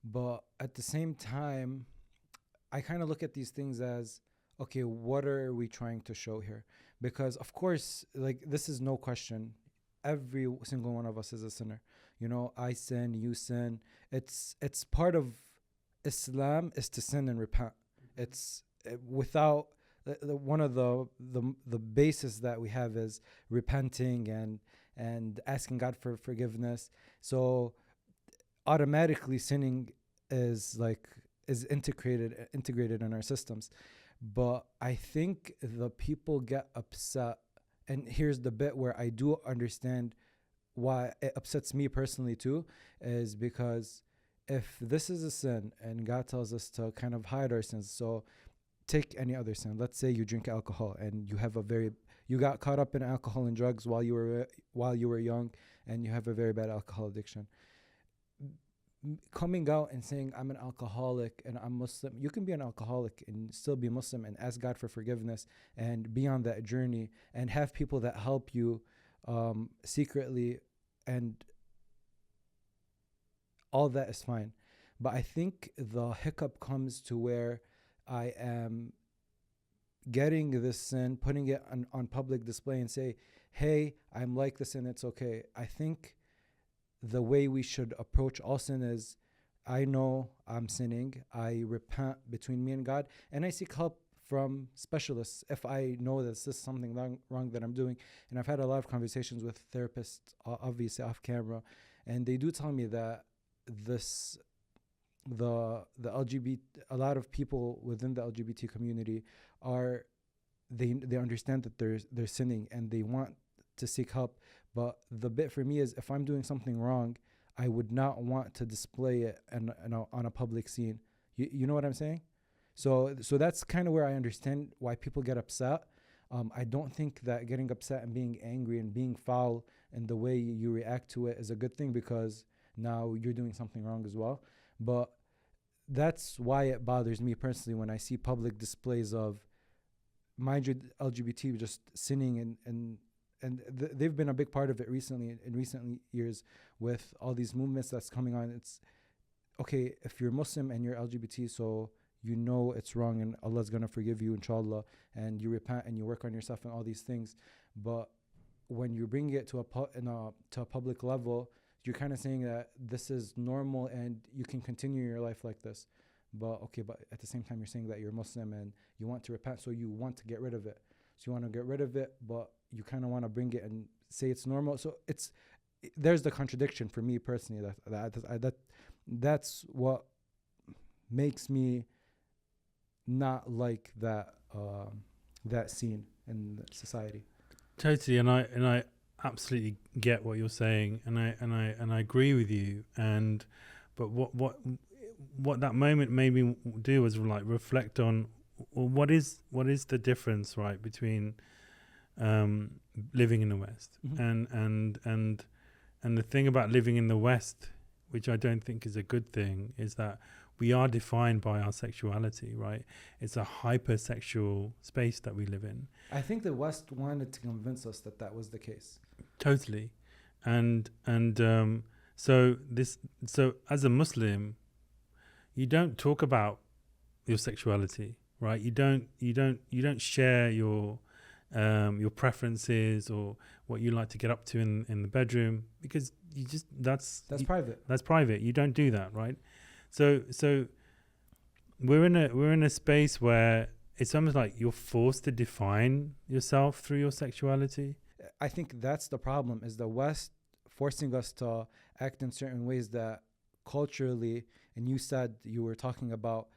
But at the same time, I kind of look at these things as, okay, what are we trying to show here? Because of course, like, this is no question, every single one of us is a sinner. You know, I sin, you sin. It's part of Islam is to sin and repent. It's without one of the basis that we have is repenting and asking God for forgiveness. So automatically sinning is integrated in our systems. But I think the people get upset, and here's the bit where I do understand why it upsets me personally too, is because if this is a sin and God tells us to kind of hide our sins, so take any other sin. Let's say you drink alcohol and you got caught up in alcohol and drugs while you were young, and you have a very bad alcohol addiction. Coming out and saying I'm an alcoholic and I'm Muslim, you can be an alcoholic and still be Muslim and ask God for forgiveness and be on that journey and have people that help you secretly, and all that is fine. But I think the hiccup comes to where I am getting this sin, putting it on public display and say, hey, I'm like this and it's okay. I think the way we should approach all sin is, I know I'm sinning, I repent between me and God, and I seek help from specialists if I know that this is something wrong that I'm doing. And I've had a lot of conversations with therapists, obviously off camera, and they do tell me that the LGBT, a lot of people within the LGBT community they understand that they're sinning and they want to seek help. But the bit for me is, if I'm doing something wrong, I would not want to display it on a public scene. You know what I'm saying? So that's kind of where I understand why people get upset. I don't think that getting upset and being angry and being foul and the way you react to it is a good thing, because now you're doing something wrong as well. But that's why it bothers me personally when I see public displays of, mind you, LGBT just sinning, they've been a big part of it recently, in recent years, with all these movements that's coming on. It's okay if you're Muslim and you're LGBT, so you know it's wrong and Allah's gonna forgive you, inshallah, and you repent and you work on yourself and all these things. But when you bring it to a public level, you're kind of saying that this is normal and you can continue your life like this. But at the same time, you're saying that you're Muslim and you want to repent, so you want to get rid of it. So you want to get rid of it, but you kind of want to bring it and say it's normal. So there's the contradiction for me personally. That's what makes me not like that scene in society. Totally, and I absolutely get what you're saying, and I agree with you. But what that moment made me do was like reflect on, well, what is the difference, right, between living in the West and the thing about living in the West, which I don't think is a good thing, is that we are defined by our sexuality, right? It's a hypersexual space that we live in. I think the West wanted to convince us that was the case. Totally, and so as a Muslim, you don't talk about your sexuality, right? You don't share your preferences or what you like to get up to in the bedroom, because that's private. That's private. You don't do that, right? So we're in a space where it's almost like you're forced to define yourself through your sexuality. I think that's the problem, is the West forcing us to act in certain ways that culturally, and you said you were talking about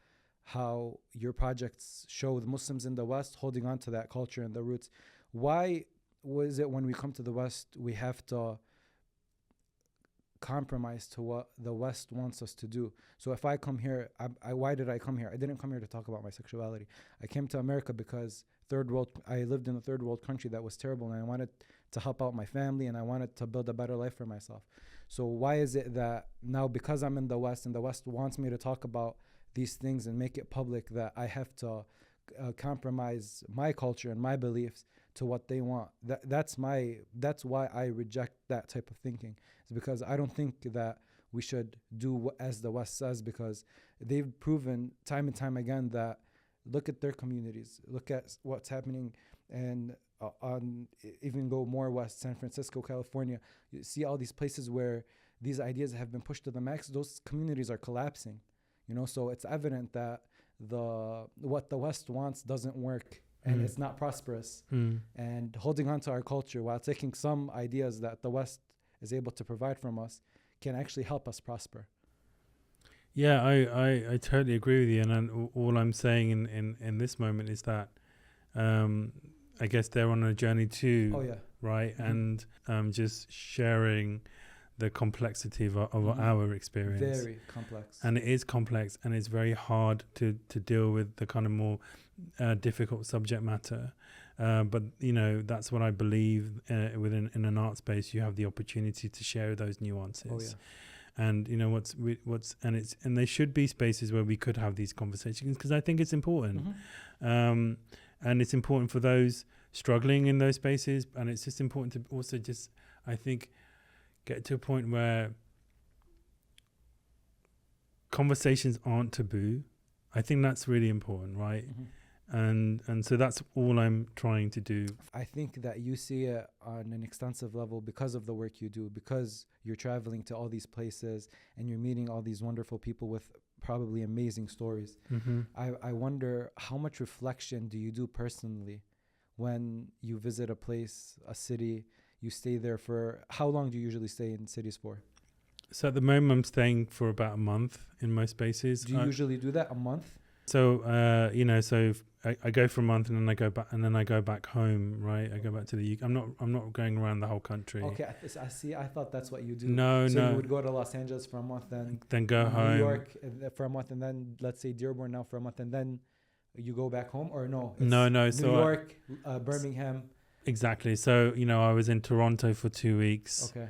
how your projects show the Muslims in the West holding on to that culture and the roots. Why was it when we come to the West, we have to compromise to what the West wants us to do? So if I come here, why did I come here? I didn't come here to talk about my sexuality. I came to America because I lived in a third world country that was terrible, and I wanted to help out my family, and I wanted to build a better life for myself. So why is it that now, because I'm in the West and the West wants me to talk about these things and make it public, that I have to compromise my culture and my beliefs to what they want? That's why I reject that type of thinking. It's because I don't think that we should do as the West says, because they've proven time and time again that, look at their communities, look at what's happening, and even go more west, San Francisco, California, you see all these places where these ideas have been pushed to the max. Those communities are collapsing, so it's evident that what the West wants doesn't work, and it's not prosperous. And holding on to our culture while taking some ideas that the West is able to provide from us can actually help us prosper. Yeah, I totally agree with you, and all I'm saying in this moment is that I guess they're on a journey too. Oh yeah. Right, and just sharing the complexity of our experience. Very complex. And it is complex, and it's very hard to deal with the kind of more difficult subject matter. But that's what I believe within in an art space. You have the opportunity to share those nuances. Oh yeah. And and there should be spaces where we could have these conversations, because I think it's important. And it's important for those struggling in those spaces, and it's just important to also just, I think, get to a point where conversations aren't taboo. I think that's really important, right? And so that's all I'm trying to do. I think that you see it on an extensive level because of the work you do, because you're traveling to all these places and you're meeting all these wonderful people with probably amazing stories. I wonder, how much reflection do you do personally when you visit a place, a city? You stay there for, how long do you usually stay in cities for? So at the moment I'm staying for about a month in most spaces. Do you usually do that, a month? So I go for a month, and then I go back, and then I go back home, right? I go back to the UK. I'm not going around the whole country. Okay, I see. I thought that's what you do. No. You would go to Los Angeles for a month, then go home. New York for a month, and then let's say Dearborn now for a month, and then you go back home, or no? No, New so York, Birmingham. exactly. So, I was in Toronto for 2 weeks. Okay.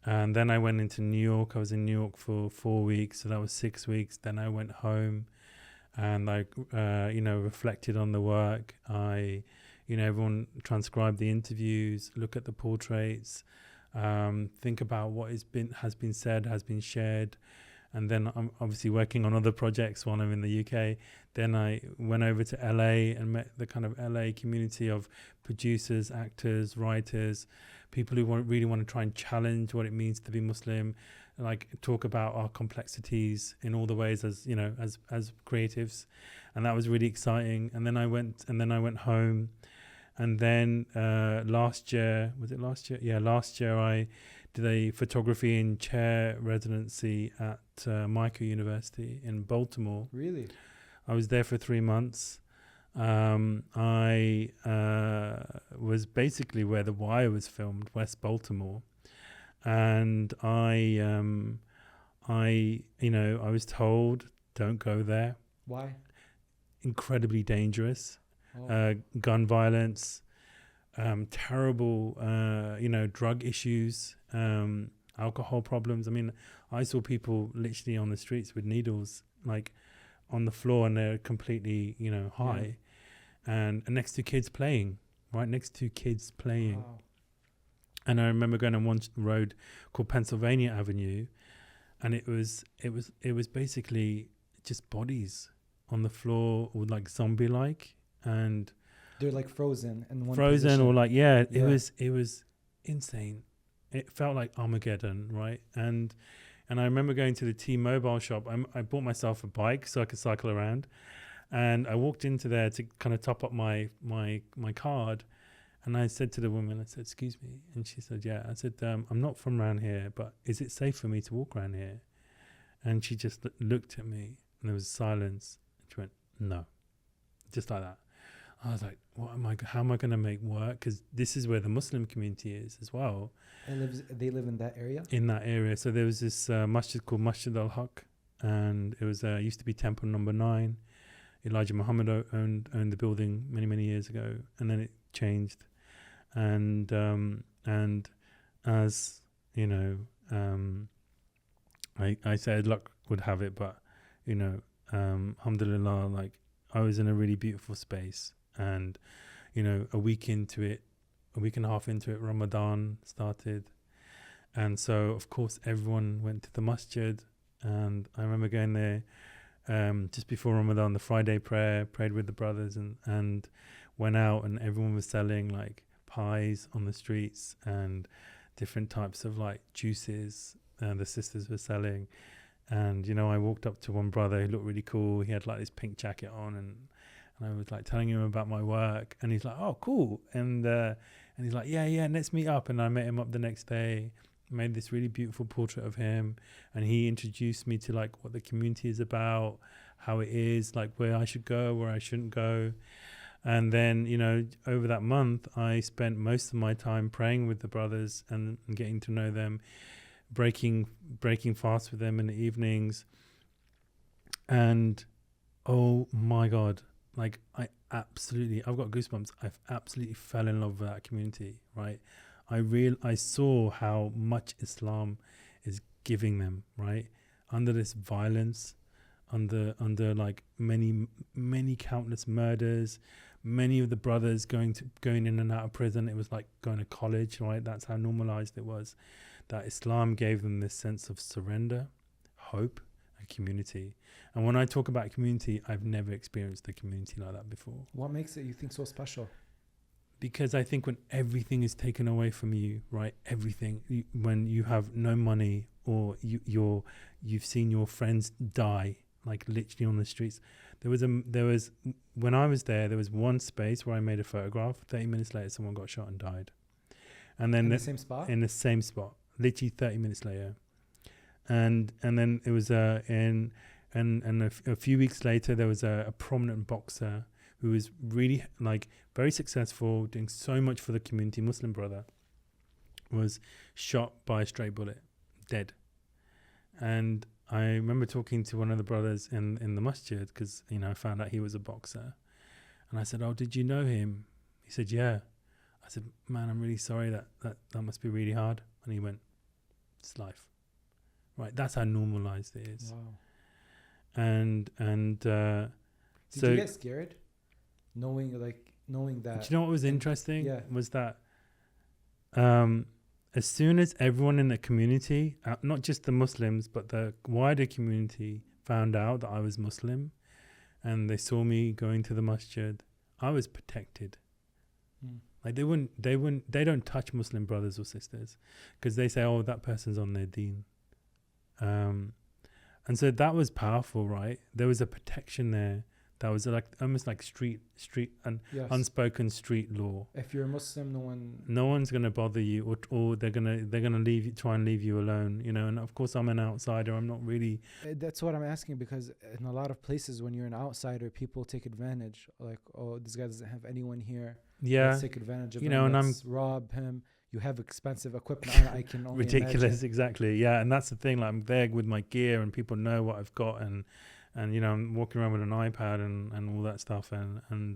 And then I went into New York. I was in New York for 4 weeks. So that was 6 weeks. Then I went home and I, reflected on the work. Everyone transcribed the interviews, look at the portraits, think about what has been said, has been shared. And then I'm obviously working on other projects while I'm in the UK. Then I went over to LA and met the kind of LA community of producers, actors, writers, people who really want to try and challenge what it means to be Muslim, like talk about our complexities in all the ways as creatives. And that was really exciting. And then I went home. And then last year, Yeah, last year I did a photography and chair residency at Micah University in Baltimore. Really? I was there for 3 months. I was basically where The Wire was filmed, West Baltimore. And I was told, don't go there. Why? Incredibly dangerous. Oh. Gun violence, terrible, drug issues, alcohol problems. I mean, I saw people literally on the streets with needles, like on the floor, and they're completely, high, and next to kids playing, right next to kids playing. Wow. And I remember going on one road called Pennsylvania Avenue, and it was basically just bodies on the floor, or like zombie-like. And they're like frozen in one frozen position. or like it was insane. It felt like Armageddon, right? And I remember going to the T-Mobile shop. I bought myself a bike so I could cycle around, and I walked into there to kind of top up my card. And I said to the woman, I said, "Excuse me," and she said, "Yeah." I said, "I'm not from around here, but is it safe for me to walk around here?" And she just looked at me, and there was silence. She went, "No," just like that. I was like, how am I going to make work? Because this is where the Muslim community is as well. They live in that area? In that area. So there was this masjid called Masjid al-Haq, and it was used to be Temple Number 9. Elijah Muhammad owned the building many, many years ago, and then it changed. And as, I said luck would have it, but, alhamdulillah, like I was in a really beautiful space. And, a week and a half into it, Ramadan started. And so, of course, everyone went to the masjid. And I remember going there just before Ramadan, the Friday prayer, prayed with the brothers and went out, and everyone was selling like pies on the streets and different types of like juices. And the sisters were selling. And, I walked up to one brother who looked really cool. He had like this pink jacket on, and I was like telling him about my work, and he's like, "Oh, cool." And he's like, yeah, let's meet up. And I met him up the next day, made this really beautiful portrait of him. And he introduced me to like what the community is about, how it is, like where I should go, where I shouldn't go. And then, over that month, I spent most of my time praying with the brothers and getting to know them, breaking fast with them in the evenings. And oh my God, like I've got goosebumps. I've absolutely fell in love with that community, right? I saw how much Islam is giving them, right? Under this violence, under like many countless murders, many of the brothers going in and out of prison. It was like going to college, right? That's how normalized it was. That Islam gave them this sense of surrender, hope, and community. And when I talk about community, I've never experienced a community like that before. What makes it, you think, so special? Because I think when everything is taken away from you, right? Everything, when you have no money, or you've seen your friends die, like literally on the streets. There was when I was there was one space where I made a photograph. 30 minutes later, someone got shot and died. And then in the same spot? In the same spot, literally 30 minutes later. And then it was a few weeks later, there was a prominent boxer who was really like very successful, doing so much for the community, Muslim brother, was shot by a stray bullet, dead. And I remember talking to one of the brothers in the masjid, because I found out he was a boxer, And I said, oh, did you know him? He said, yeah. I said, man, I'm really sorry. That must be really hard. And he went, it's life. Right, that's how normalized it is. Wow. And Did so you get scared? Knowing that. do you know what was interesting? Yeah. Was that as soon as everyone in the community, not just the Muslims, but the wider community found out that I was Muslim and they saw me going to the masjid, I was protected. Like they don't touch Muslim brothers or sisters because they say, oh, that person's on their deen. And so that was powerful, right? There was a protection there that was like almost like street and Yes. unspoken street law. If you're a Muslim, No one's gonna bother you, or they're gonna leave you, try and leave you alone, you know. And of course, I'm an outsider. I'm not really. That's what I'm asking, because in a lot of places, when you're an outsider, people take advantage. Like, oh, this guy doesn't have anyone here. Yeah, Let's take advantage of you him. know, and let's rob him. You have expensive equipment. I can only ridiculous, imagine. exactly. Yeah, and that's the thing. Like, I'm there with my gear, and people know what I've got, and you know, I'm walking around with an iPad and all that stuff, and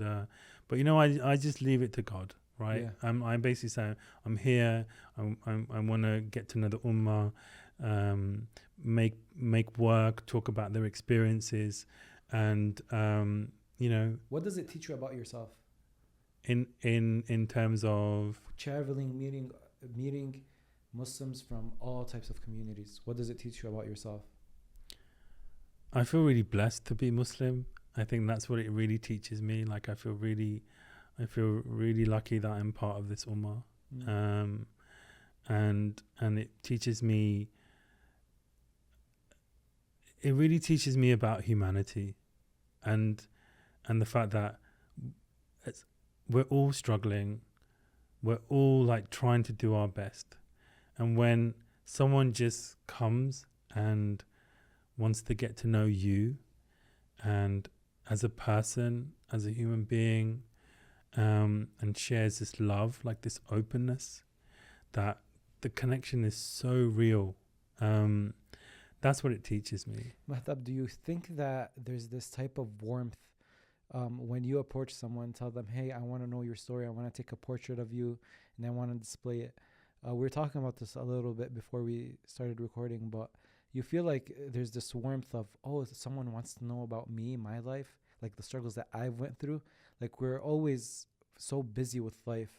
but you know, I just leave it to God, right? Yeah. I basically say I'm here. I want to get to know the ummah, make work, talk about their experiences, and you know, What does it teach you about yourself? in terms of Traveling, meeting Muslims from all types of communities. What does it teach you about yourself? I feel really blessed to be Muslim. I think that's what it really teaches me. Like I feel really lucky that I'm part of this ummah. And it teaches me. It really teaches me about humanity, and the fact that we're all struggling. We're all like trying to do our best. And when someone just comes and wants to get to know you and as a person, as a human being, and shares this love, like this openness, that the connection is so real. That's what it teaches me. Mahtab, do you think that there's this type of warmth when you approach someone, tell them, hey, I want to know your story, I want to take a portrait of you, and I want to display it? We were talking about this a little bit before we started recording, but you feel like there's this warmth of, oh, someone wants to know about me, my life, like the struggles that I went through. Like, we're always so busy with life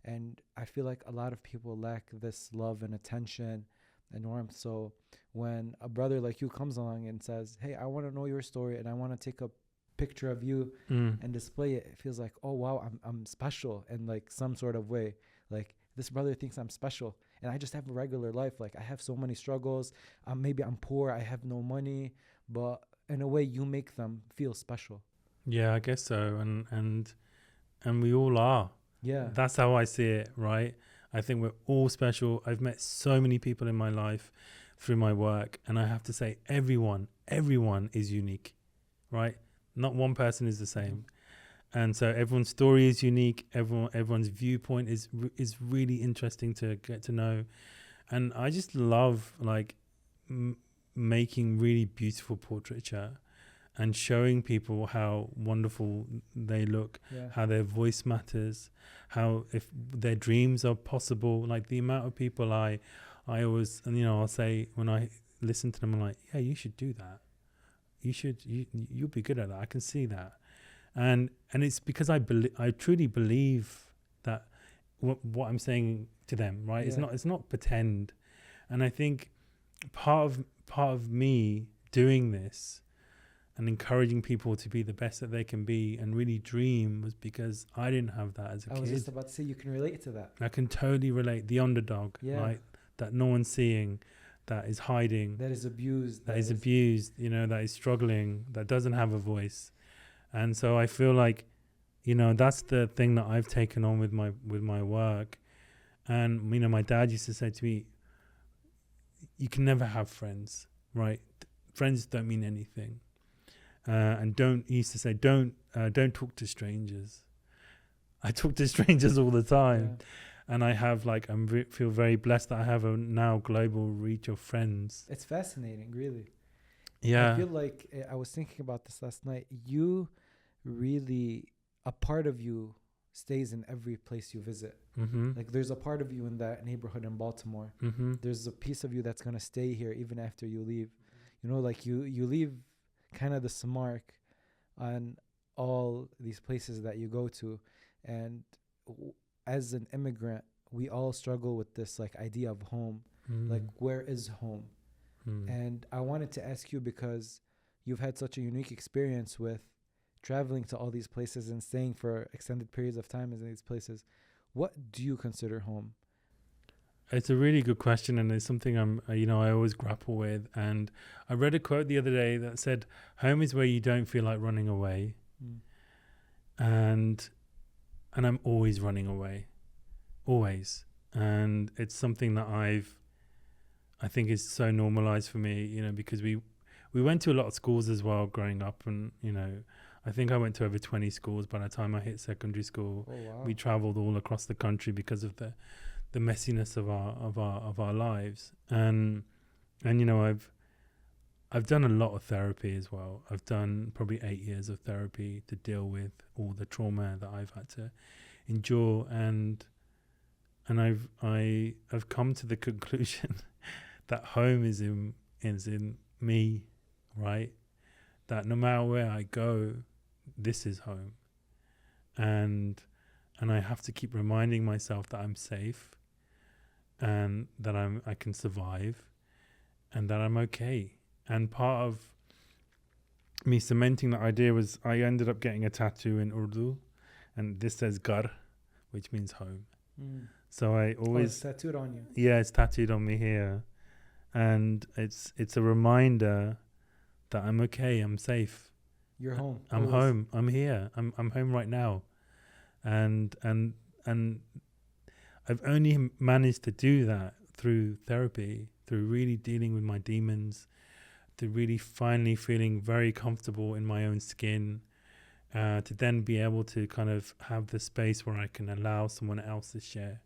and I feel like a lot of people lack this love and attention and warmth. So when a brother like you comes along and says, hey, I want to know your story and I want to take a picture of you and display it, it feels like, oh wow, I'm special in like some sort of way. Like, this brother thinks I'm special and I just have a regular life. Like, I have so many struggles. Maybe I'm poor, I have no money, but in a way you make them feel special. Yeah, I guess so. And we all are. Yeah. That's how I see it, right? I think we're all special. I've met so many people in my life through my work, and I have to say everyone is unique, right? Not one person is the same. And so everyone's story is unique. Everyone's viewpoint is really interesting to get to know. And I just love like making really beautiful portraiture and showing people how wonderful they look, how their voice matters, how if their dreams are possible. Like the amount of people I always, and you know, I'll say when I listen to them, I'm like, yeah, you should do that. You'll be good at that. I can see that. And it's because I truly believe that what I'm saying to them, right? Yeah. It's not pretend. And I think part of me doing this and encouraging people to be the best that they can be and really dream was because I didn't have that as a kid. I was just about to say, you can relate to that. I can totally relate. The underdog, right? That no one's seeing, that is hiding, that is abused, that is abused, you know, that is struggling, that doesn't have a voice. And so I feel like, you know, that's the thing that I've taken on with my work. And, you know, my dad used to say to me, you can never have friends, right? Friends don't mean anything. And he used to say, don't talk to strangers. I talk to strangers all the time. Yeah. And I have like, feel very blessed that I have a now global reach of friends. It's fascinating, really. Yeah. I feel like, I was thinking about this last night. You really a part of you stays in every place you visit. Mm-hmm. Like there's a part of you in that neighborhood in Baltimore. Mm-hmm. There's a piece of you that's gonna stay here even after you leave. You know, like you leave kind of this mark on all these places that you go to, and as an immigrant, we all struggle with this like idea of home. Like where is home? And I wanted to ask you, because you've had such a unique experience with traveling to all these places and staying for extended periods of time in these places. What do you consider home? It's a really good question, and it's something I always grapple with. And I read a quote the other day that said, "Home is where you don't feel like running away," and I'm always running away, always. And it's something that I think is so normalized for me, you know, because we went to a lot of schools as well growing up, and you know, I think I went to over 20 schools by the time I hit secondary school. Oh, wow. We traveled all across the country because of the messiness of our lives, and you know, I've done a lot of therapy as well. I've done probably 8 years of therapy to deal with all the trauma that I've had to endure, and I've come to the conclusion that home is in me, right? That no matter where I go, this is home, and I have to keep reminding myself that I'm safe, and that I can survive, and that I'm okay. And part of me cementing that idea was I ended up getting a tattoo in Urdu, and this says Gar, which means home. So I always it's tattooed on you. Yeah, it's tattooed on me here, and it's a reminder that I'm okay, I'm safe. You're home. I'm always. home. I'm here. I'm home right now, and I've only managed to do that through therapy, through really dealing with my demons, through really finally feeling very comfortable in my own skin, to then be able to kind of have the space where I can allow someone else to share.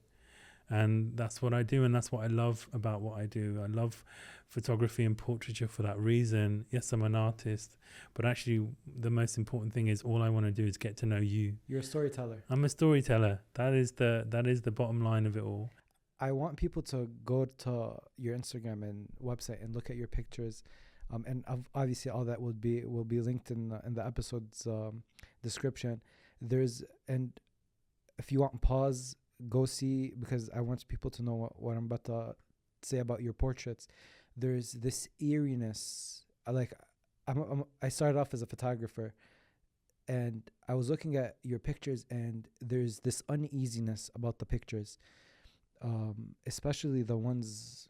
And that's what I do, and that's what I love about what I do. I love photography and portraiture for that reason. Yes, I'm an artist, but actually the most important thing is all I want to do is get to know you. You're a storyteller. I'm a storyteller. That is the bottom line of it all. I want people to go to your Instagram and website and look at your pictures, and obviously all that will be linked in the episode's description. And if you want pause, go see, because I want people to know what I'm about to say about your portraits. There's this eeriness. I started off as a photographer, and I was looking at your pictures, and there's this uneasiness about the pictures, especially the ones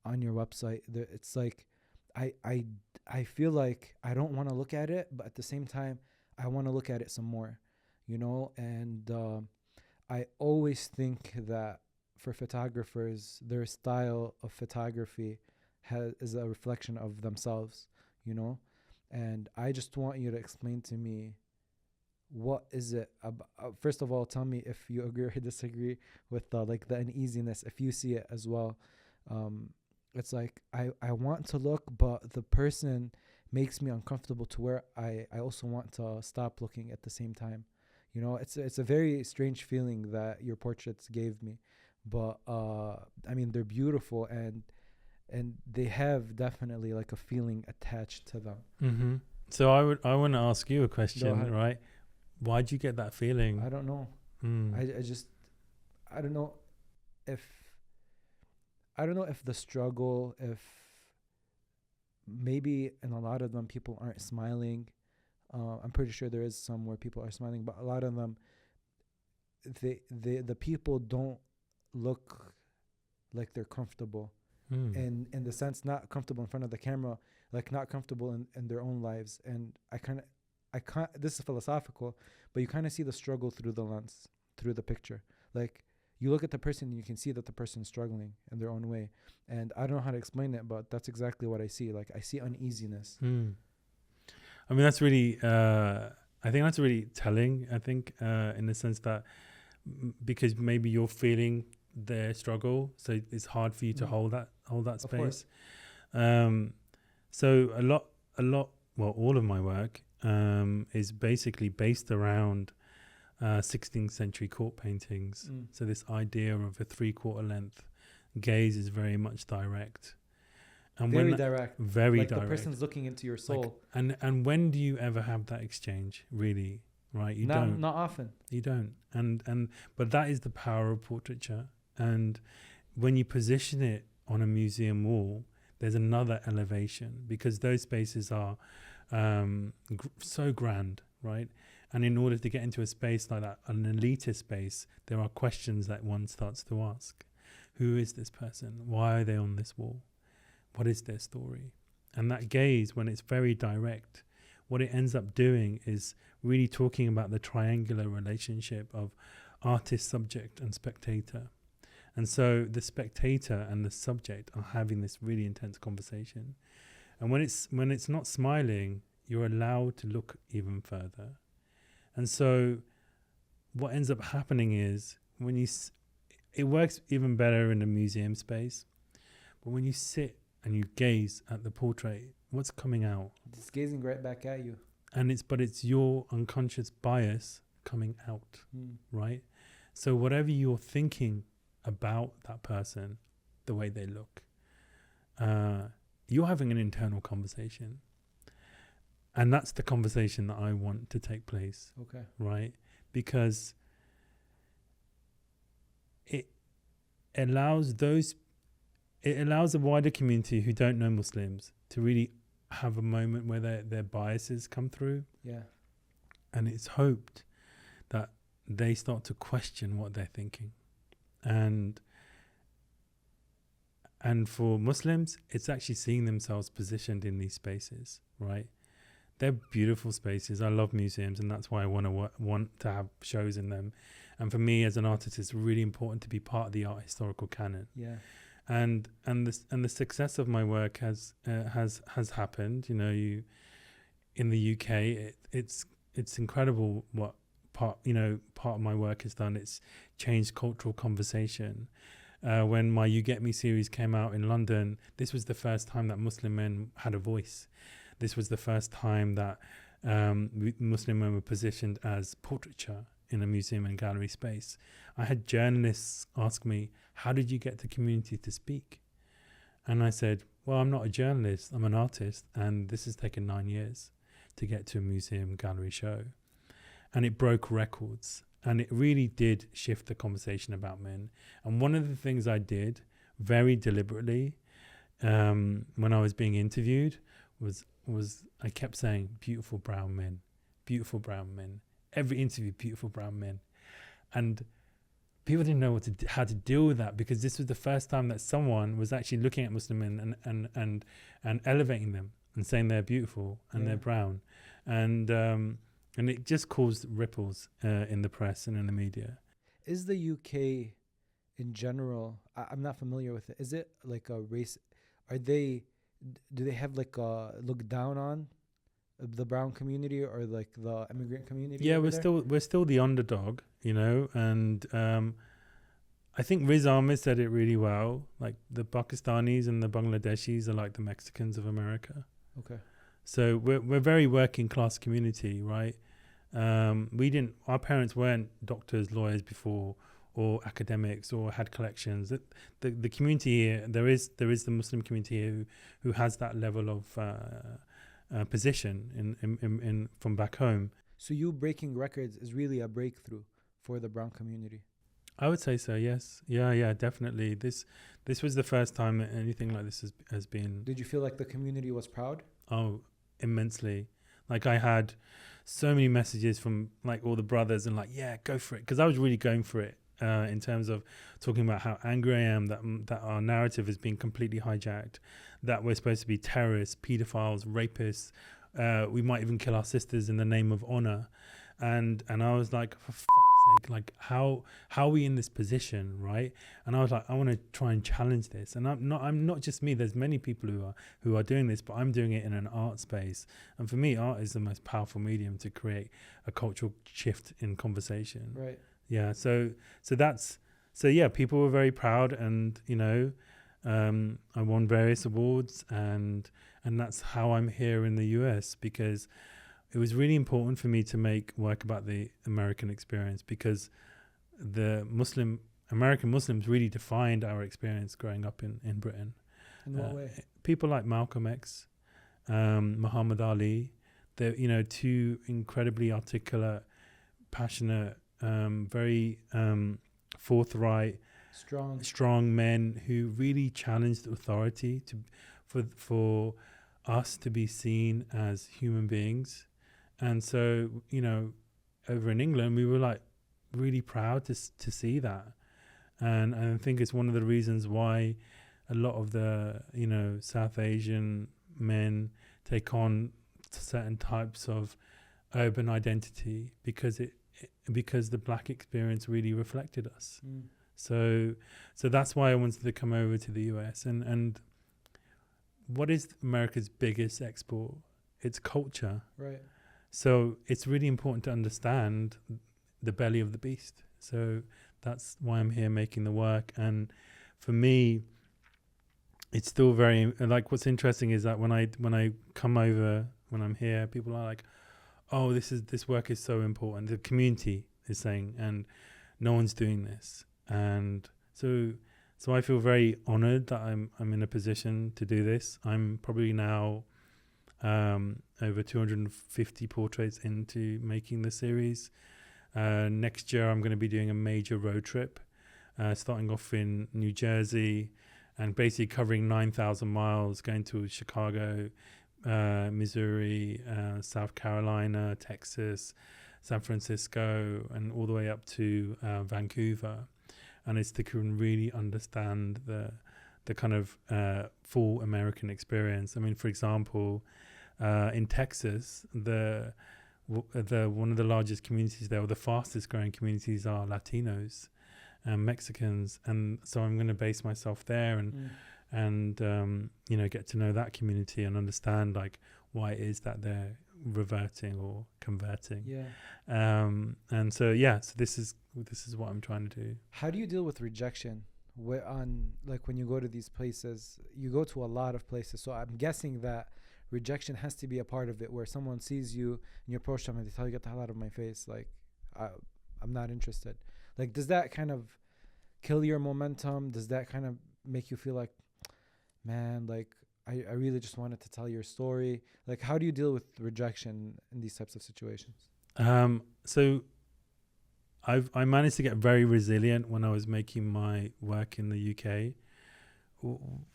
on your website. It's like I feel like I don't want to look at it, but at the same time I want to look at it some more, you know. And I always think that for photographers, their style of photography is a reflection of themselves, you know. And I just want you to explain to me, what is it about? First of all, tell me if you agree or disagree with the uneasiness, if you see it as well. It's like I want to look, but the person makes me uncomfortable to where I also want to stop looking at the same time. You know, it's a very strange feeling that your portraits gave me, but I mean, they're beautiful, and they have definitely like a feeling attached to them. Mm-hmm. So I want to ask you a question, right? Why'd you get that feeling? I don't know. I don't know if the struggle, if maybe in a lot of them people aren't smiling. I'm pretty sure there is some where people are smiling, but a lot of them, the people don't look like they're comfortable, in the sense, not comfortable in front of the camera, like not comfortable in their own lives. And I can't. This is philosophical, but you kind of see the struggle through the lens, through the picture. Like you look at the person and you can see that the person's struggling in their own way. And I don't know how to explain it, but that's exactly what I see. Like I see uneasiness. I mean, that's really, I think that's really telling, I think, in the sense that because maybe you're feeling their struggle, so it's hard for you to hold that space. So a lot, well, all of my work is basically based around 16th century court paintings. So this idea of a 3/4 length gaze is very much direct. And Very when direct. very Like direct. the person's looking into your soul. And when do you ever have that exchange? Really, right? You don't. Not often. You don't. But that is the power of portraiture. And when you position it on a museum wall, there's another elevation, because those spaces are so grand, right? And in order to get into a space like that, an elitist space, there are questions that one starts to ask. Who is this person? Why are they on this wall? What is their story? And that gaze, when it's very direct, what it ends up doing is really talking about the triangular relationship of artist, subject, and spectator. And so the spectator and the subject are having this really intense conversation. And when it's not smiling, you're allowed to look even further. And so what ends up happening is it works even better in a museum space. But when you sit and you gaze at the portrait, what's coming out? It's gazing right back at you. And it's your unconscious bias coming out, right? So whatever you're thinking about that person, the way they look, you're having an internal conversation. And that's the conversation that I want to take place. Okay. Right? Because it allows the wider community who don't know Muslims to really have a moment where their biases come through. Yeah. And it's hoped that they start to question what they're thinking. And for Muslims, it's actually seeing themselves positioned in these spaces, right? They're beautiful spaces. I love museums, and that's why I want to have shows in them. And for me as an artist, it's really important to be part of the art historical canon. Yeah. And the success of my work has happened. You know, in the UK, it's incredible what part of my work has done. It's changed cultural conversation. When my You Get Me series came out in London, this was the first time that Muslim men had a voice. This was the first time that Muslim men were positioned as portraiture in a museum and gallery space. I had journalists ask me, how did you get the community to speak? And I said, well, I'm not a journalist, I'm an artist, and this has taken 9 years to get to a museum gallery show. And it broke records, and it really did shift the conversation about men. And one of the things I did very deliberately when I was being interviewed was I kept saying, beautiful brown men, beautiful brown men. Every interview, beautiful brown men. And people didn't know how to deal with that, because this was the first time that someone was actually looking at Muslim men and elevating them and saying they're beautiful and they're brown. And it just caused ripples in the press and in the media. Is the UK in general, I'm not familiar with it, is it like a race? Do they have like a look down on the brown community or like the immigrant community? Yeah, we're still the underdog, you know, and I think Riz Ahmed said it really well. Like, the Pakistanis and the Bangladeshis are like the Mexicans of America. Okay. So we're very working class community, right? Our parents weren't doctors, lawyers before, or academics, or had collections. The community here, there is the Muslim community here who has that level of position in from back home. So you breaking records is really a breakthrough for the brown community. I would say so. Yes. Yeah. Definitely. This was the first time that anything like this has been. Did you feel like the community was proud? Oh, immensely. Like, I had so many messages from like all the brothers and like, yeah, go for it. Because I was really going for it in terms of talking about how angry I am that our narrative has been completely hijacked, that we're supposed to be terrorists, pedophiles, rapists. We might even kill our sisters in the name of honor. And I was like, for fuck's sake, like how are we in this position, right? And I was like, I want to try and challenge this. And I'm not just me. There's many people who are doing this, but I'm doing it in an art space. And for me, art is the most powerful medium to create a cultural shift in conversation. Right. Yeah. So people were very proud, and you know, I won various awards, and that's how I'm here in the US, because it was really important for me to make work about the American experience, because the American Muslims really defined our experience growing up in Britain. In what way? People like Malcolm X, Muhammad Ali, they're, you know, two incredibly articulate, passionate, very forthright, strong men who really challenged authority for us to be seen as human beings. And so, you know, over in England, we were like really proud to see that. And I think it's one of the reasons why a lot of the, you know, South Asian men take on certain types of urban identity, because because the black experience really reflected us. So that's why I wanted to come over to the US. And what is America's biggest export? It's culture. Right. So it's really important to understand the belly of the beast. So that's why I'm here making the work. And for me, it's still very, like, what's interesting is that when I come over, when I'm here, people are like, oh, this work is so important. The community is saying, and no one's doing this. And so I feel very honored that I'm in a position to do this. I'm probably now over 250 portraits into making the series. Next year, I'm going to be doing a major road trip, starting off in New Jersey and basically covering 9,000 miles, going to Chicago, Missouri, South Carolina, Texas, San Francisco, and all the way up to Vancouver. And it's to really understand the kind of full American experience. I mean, for example, in Texas, the one of the largest communities there, or the fastest growing communities, are Latinos and Mexicans, and so I'm going to base myself there and you know, get to know that community and understand like why it is that they're reverting or converting. And so this is what I'm trying to do. How do you deal with rejection? When you go to these places, you go to a lot of places, so I'm guessing that rejection has to be a part of it, where someone sees you and you approach them and they tell you, get the hell out of my face, like I'm not interested. Like, does that kind of kill your momentum? Does that kind of make you feel like, man, like I really just wanted to tell your story? Like, how do you deal with rejection in these types of situations? So I managed to get very resilient when I was making my work in the UK.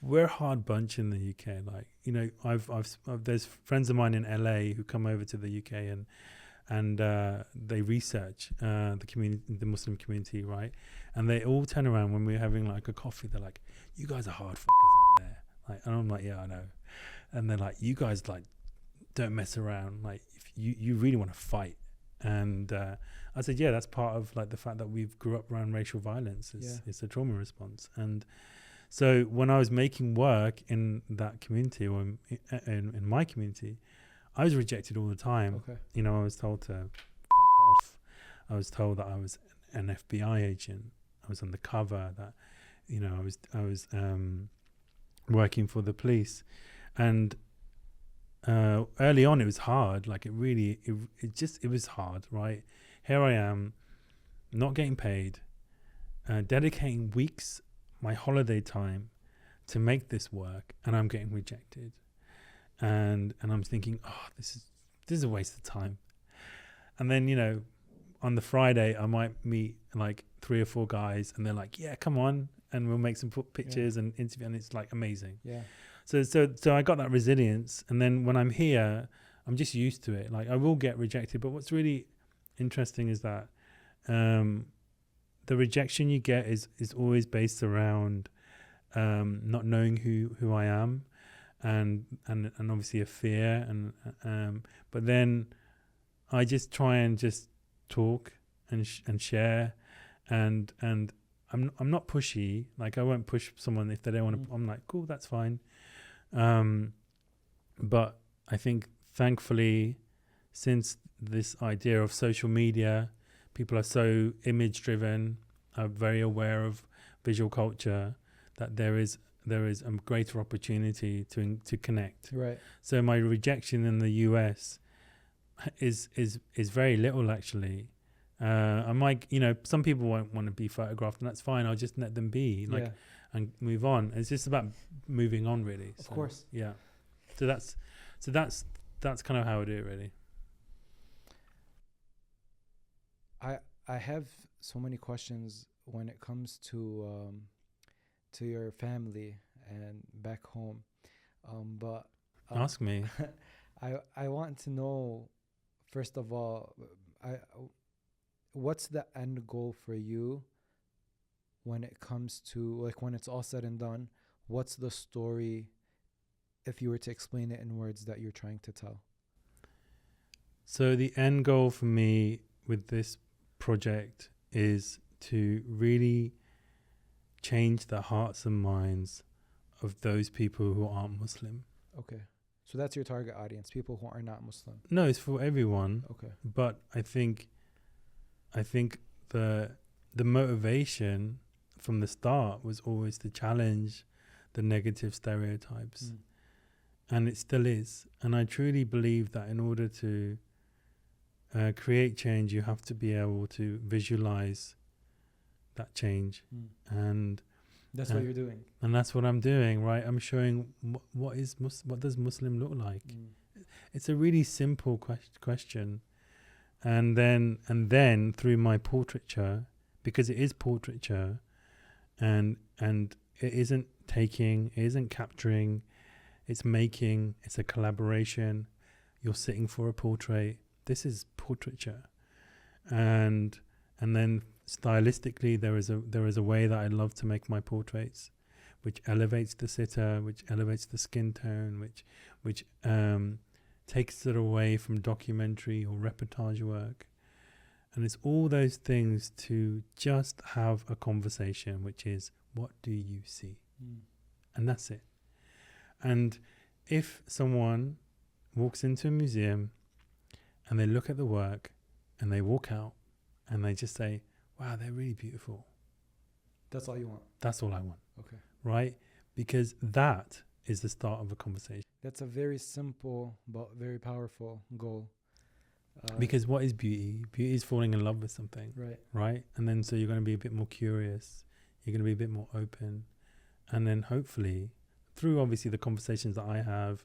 We're a hard bunch in the UK. Like, you know, I've there's friends of mine in LA who come over to the UK and they research the community, the Muslim community, right? And they all turn around when we're having like a coffee. They're like, "You guys are hard fuckers out there." Like, and I'm like, "Yeah, I know." And they're like, "You guys like don't mess around. Like, if you really want to fight." And I said, "Yeah, that's part of like the fact that we've grew up around racial violence. It's a trauma response." And so when I was making work in that community, or in my community, I was rejected all the time. Okay. You know, I was told to fuck off. I was told that I was an FBI agent. I was on the cover. That, you know, I was working for the police. And early on, it was hard. Like, it was hard, right? Here I am, not getting paid, dedicating weeks, my holiday time, to make this work, and I'm getting rejected. And I'm thinking, oh, this is a waste of time. And then, you know, on the Friday, I might meet like 3 or 4 guys, and they're like, "Yeah, come on," and we'll make some pictures and interview, and it's like amazing. Yeah. So I got that resilience, and then when I'm here, I'm just used to it. Like, I will get rejected, but what's really interesting is that the rejection you get is always based around not knowing who I am. And obviously a fear, and but then I just try and just talk and share, and I'm not pushy. Like, I won't push someone if they don't want to. I'm like, cool, that's fine. But I think thankfully, since this idea of social media, people are so image driven, are very aware of visual culture, that there is a greater opportunity to connect. Right. So my rejection in the US, is very little actually. I might, some people won't want to be photographed, and that's fine. I'll just let them be, Yeah, and move on. It's just about moving on, really. of So, course. yeah. So that's kind of how I do it, really. I have so many questions when it comes to your family and back home, but Ask me. I want to know, first of all, I what's the end goal for you when it comes to, like, when it's all said and done? What's the story, if you were to explain it in words, that you're trying to tell? So the end goal for me with this project is to really change the hearts and minds of those people who aren't Muslim. Okay, so that's your target audience, people who are not Muslim. No, it's for everyone. Okay. But I think the motivation from the start was always to challenge the negative stereotypes, and it still is. And I truly believe that in order to create change, you have to be able to visualize that change, and That's what you're doing. and that's what I'm doing. Right, I'm showing what does Muslim look like. It's a really simple question. And then through my portraiture, because it is portraiture, and it isn't taking, it isn't capturing, it's making, it's a collaboration. You're sitting for a portrait. This is portraiture, and then stylistically there is a way that I love to make my portraits, which elevates the sitter, which elevates the skin tone, which takes it away from documentary or reportage work. And it's all those things to just have a conversation, which is, what do you see? And that's it. And if someone walks into a museum and they look at the work and they walk out and they just say, wow, they're really beautiful. That's all you want. That's all I want. Okay. Right? Because that is the start of a conversation. That's a very simple but very powerful goal. Because what is beauty? Beauty is falling in love with something. Right. Right? And then so you're going to be a bit more curious. You're going to be a bit more open. And then hopefully, through obviously the conversations that I have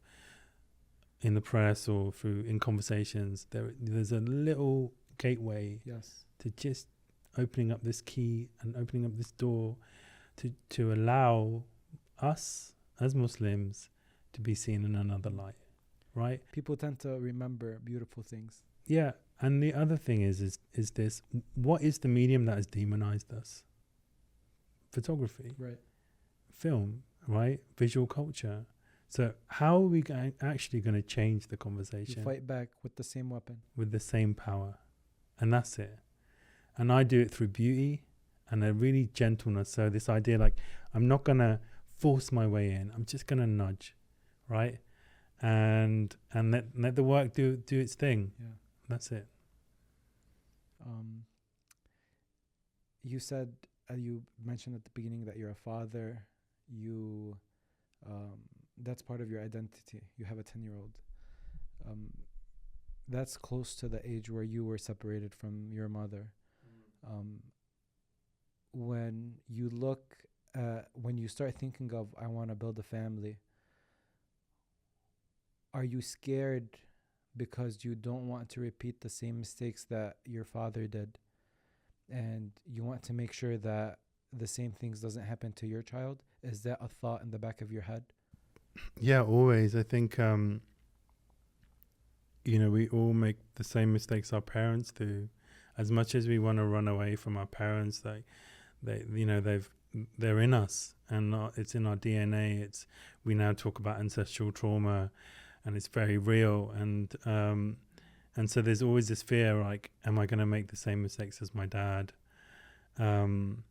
in the press or through in conversations, there's a little gateway Yes. to just opening up this key and opening up this door to allow us as Muslims to be seen in another light, right? People tend to remember beautiful things. Yeah, and the other thing is this: what is the medium that has demonized us? Photography, Right. film, right? Visual culture. So how are we actually going to change the conversation? You fight back with the same weapon. With the same power, and that's it. And I do it through beauty and a really gentleness. So this idea, like, I'm not gonna force my way in. I'm just gonna nudge, right? And let the work do its thing. Yeah. That's it. You said, you mentioned at the beginning that you're a father. You, that's part of your identity. You have a 10-year-old. That's close to the age where you were separated from your mother. When you look, when you start thinking of, I want to build a family, are you scared because you don't want to repeat the same mistakes that your father did, and you want to make sure that the same things doesn't happen to your child? Is that a thought in the back of your head? Yeah, always. I think we all make the same mistakes our parents do. As much as we want to run away from our parents, they're in us, and it's in our DNA. We now talk about ancestral trauma, and it's very real. And so there's always this fear, like, am I going to make the same mistakes as my dad? And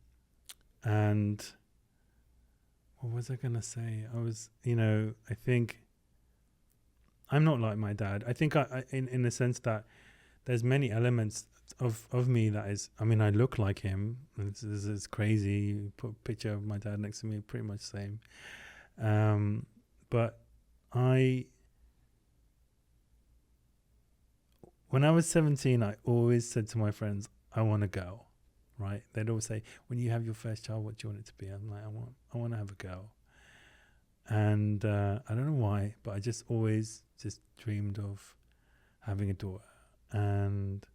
what was I going to say? I think I'm not like my dad. I think in the sense that there's many elements of me that is, I look like him. This is crazy. You put a picture of my dad next to me, pretty much the same. But when I was 17, I always said to my friends, I want a girl, right? They'd always say, when you have your first child, what do you want it to be? I'm like, I want to have a girl. And I don't know why, but I just always just dreamed of having a daughter. And,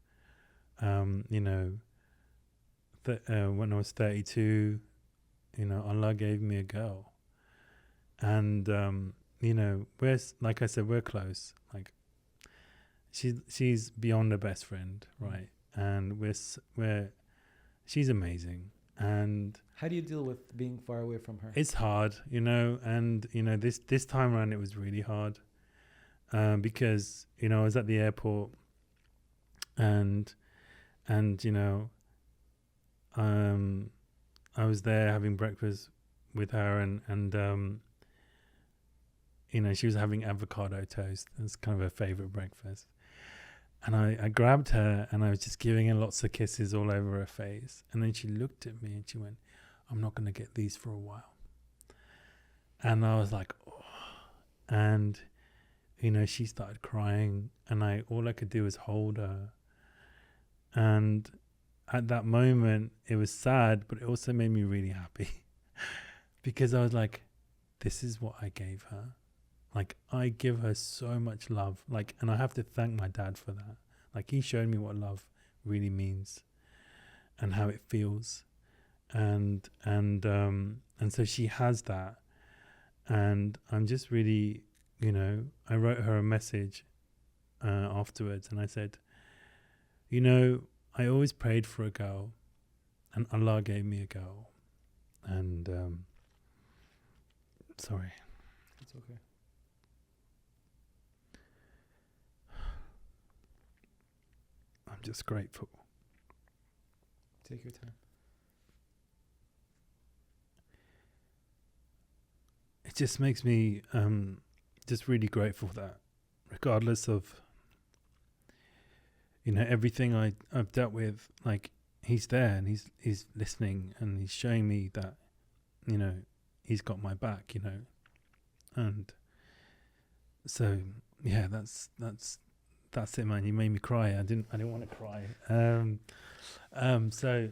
you know, when I was 32, you know, Allah gave me a girl. And, you know, like I said, we're close. Like, she's beyond a best friend, right? And she's amazing. And How do you deal with being far away from her? it's hard, you know, and, you know, this time around it was really hard, because, you know, I was at the airport and, you know, I was there having breakfast with her and you know, she was having avocado toast. That's kind of her favorite breakfast. And I grabbed her and I was just giving her lots of kisses all over her face. And then she looked at me and she went, I'm not going to get these for a while. And I was like, oh. And, you know, she started crying and all I could do was hold her. And at that moment, it was sad, but it also made me really happy because I was like, this is what I gave her. Like, I give her so much love. Like, and I have to thank my dad for that. Like, he showed me what love really means and how it feels. And so she has that. And I'm just really, you know, I wrote her a message afterwards and I said, you know, I always prayed for a girl and Allah gave me a girl. And sorry. It's okay. I'm just grateful. Take your time. It just makes me just really grateful that regardless of, you know, everything I've dealt with, like, he's there and he's listening and he's showing me that, you know, he's got my back, you know. And so yeah, that's it, man. You made me cry. I didn't want to cry. So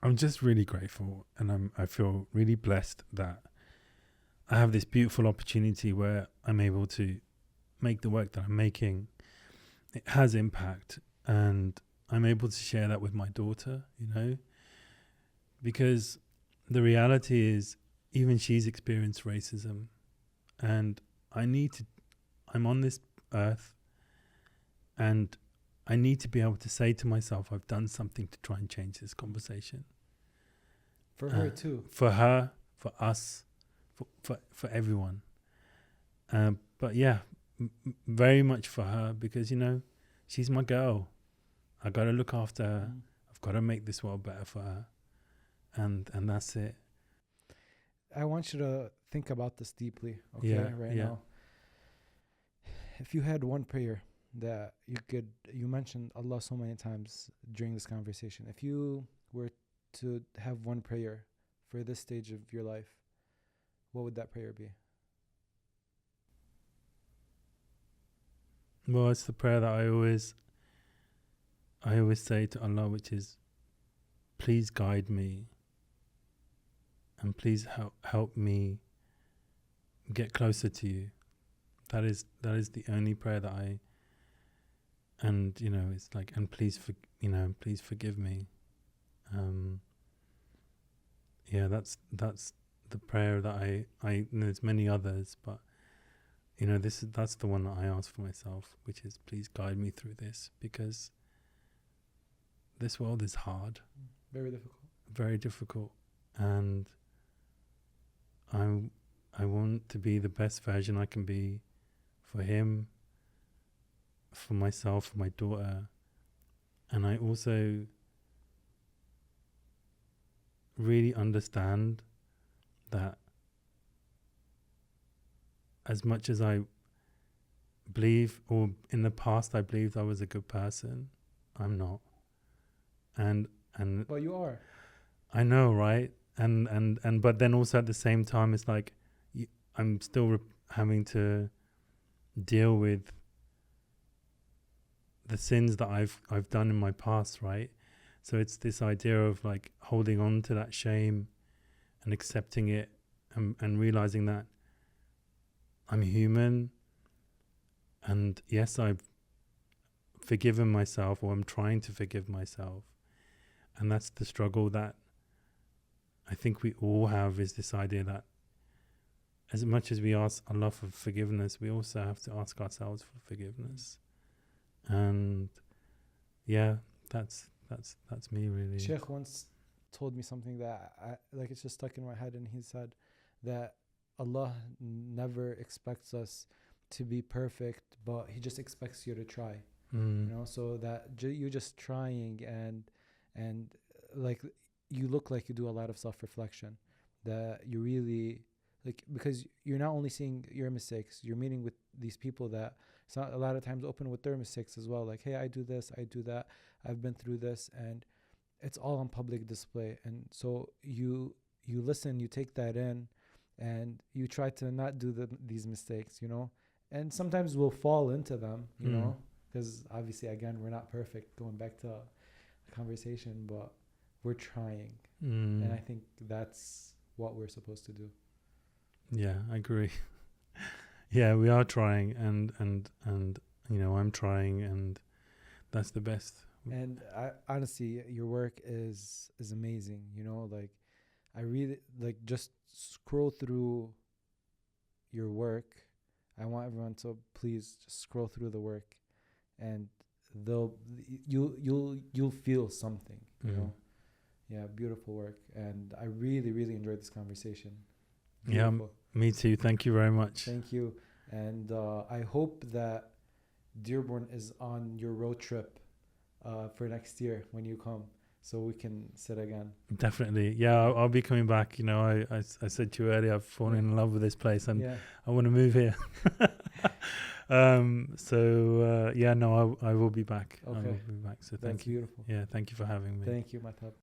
I'm just really grateful, and I feel really blessed that I have this beautiful opportunity where I'm able to make the work that I'm making. It has impact, and I'm able to share that with my daughter, you know, because the reality is even she's experienced racism, and I'm on this earth and I need to be able to say to myself, I've done something to try and change this conversation. For her too. For her, for us, for everyone. But yeah, very much for her because, you know, she's my girl. I got to look after her. I've got to make this world better for her. And that's it. I want you to think about this deeply, okay, now. If you had one prayer that you mentioned Allah so many times during this conversation. If you were to have one prayer for this stage of your life, what would that prayer be? Well, it's the prayer that I always say to Allah, which is, please guide me and please help me get closer to you. That is the only prayer that and you know, it's like, and please forgive me. Yeah, that's the prayer that I there's many others, but you know, that's the one that I ask for myself, which is please guide me through this, because this world is hard. Very difficult. Very difficult. And I want to be the best version I can be for him, for myself, for my daughter. And I also really understand that as much as I believe, or in the past I believed I was a good person, I'm not. And well, you are. I know, right? And but then also at the same time, it's like I'm still having to deal with the sins that I've done in my past, right? So it's this idea of like holding on to that shame and accepting it, and realizing that I'm human, and yes, I've forgiven myself, or I'm trying to forgive myself. And that's the struggle that I think we all have, is this idea that as much as we ask Allah for forgiveness, we also have to ask ourselves for forgiveness. And yeah, that's me really. Sheikh once told me something that it's just stuck in my head, and he said that Allah never expects us to be perfect, but He just expects you to try. So that you just trying, and like you look like you do a lot of self-reflection, that you really like, because you're not only seeing your mistakes, you're meeting with these people that it's not a lot of times open with their mistakes as well, like, hey, I do this, I do that, I've been through this, and it's all on public display. And so you listen, you take that in, and you try to not do these mistakes, and sometimes we'll fall into them, because obviously, again, we're not perfect, going back to the conversation, but we're trying. And I think that's what we're supposed to do. Yeah, I agree. Yeah, we are trying, and I'm trying, and that's the best. And honestly, your work is amazing. Like, I really just scroll through your work. I want everyone to please just scroll through the work, and you'll feel something. Yeah, beautiful work, and I really, really enjoyed this conversation. Beautiful. Yeah, me too. Thank you very much. Thank you, and I hope that Dearborn is on your road trip for next year when you come, so we can sit again. Definitely. Yeah, I'll be coming back. I said to you earlier, I've fallen in love with this place, and I want to move here. I will be back. Okay. I will be back. So That's beautiful. Yeah, thank you for having me. Thank you, Mahtab.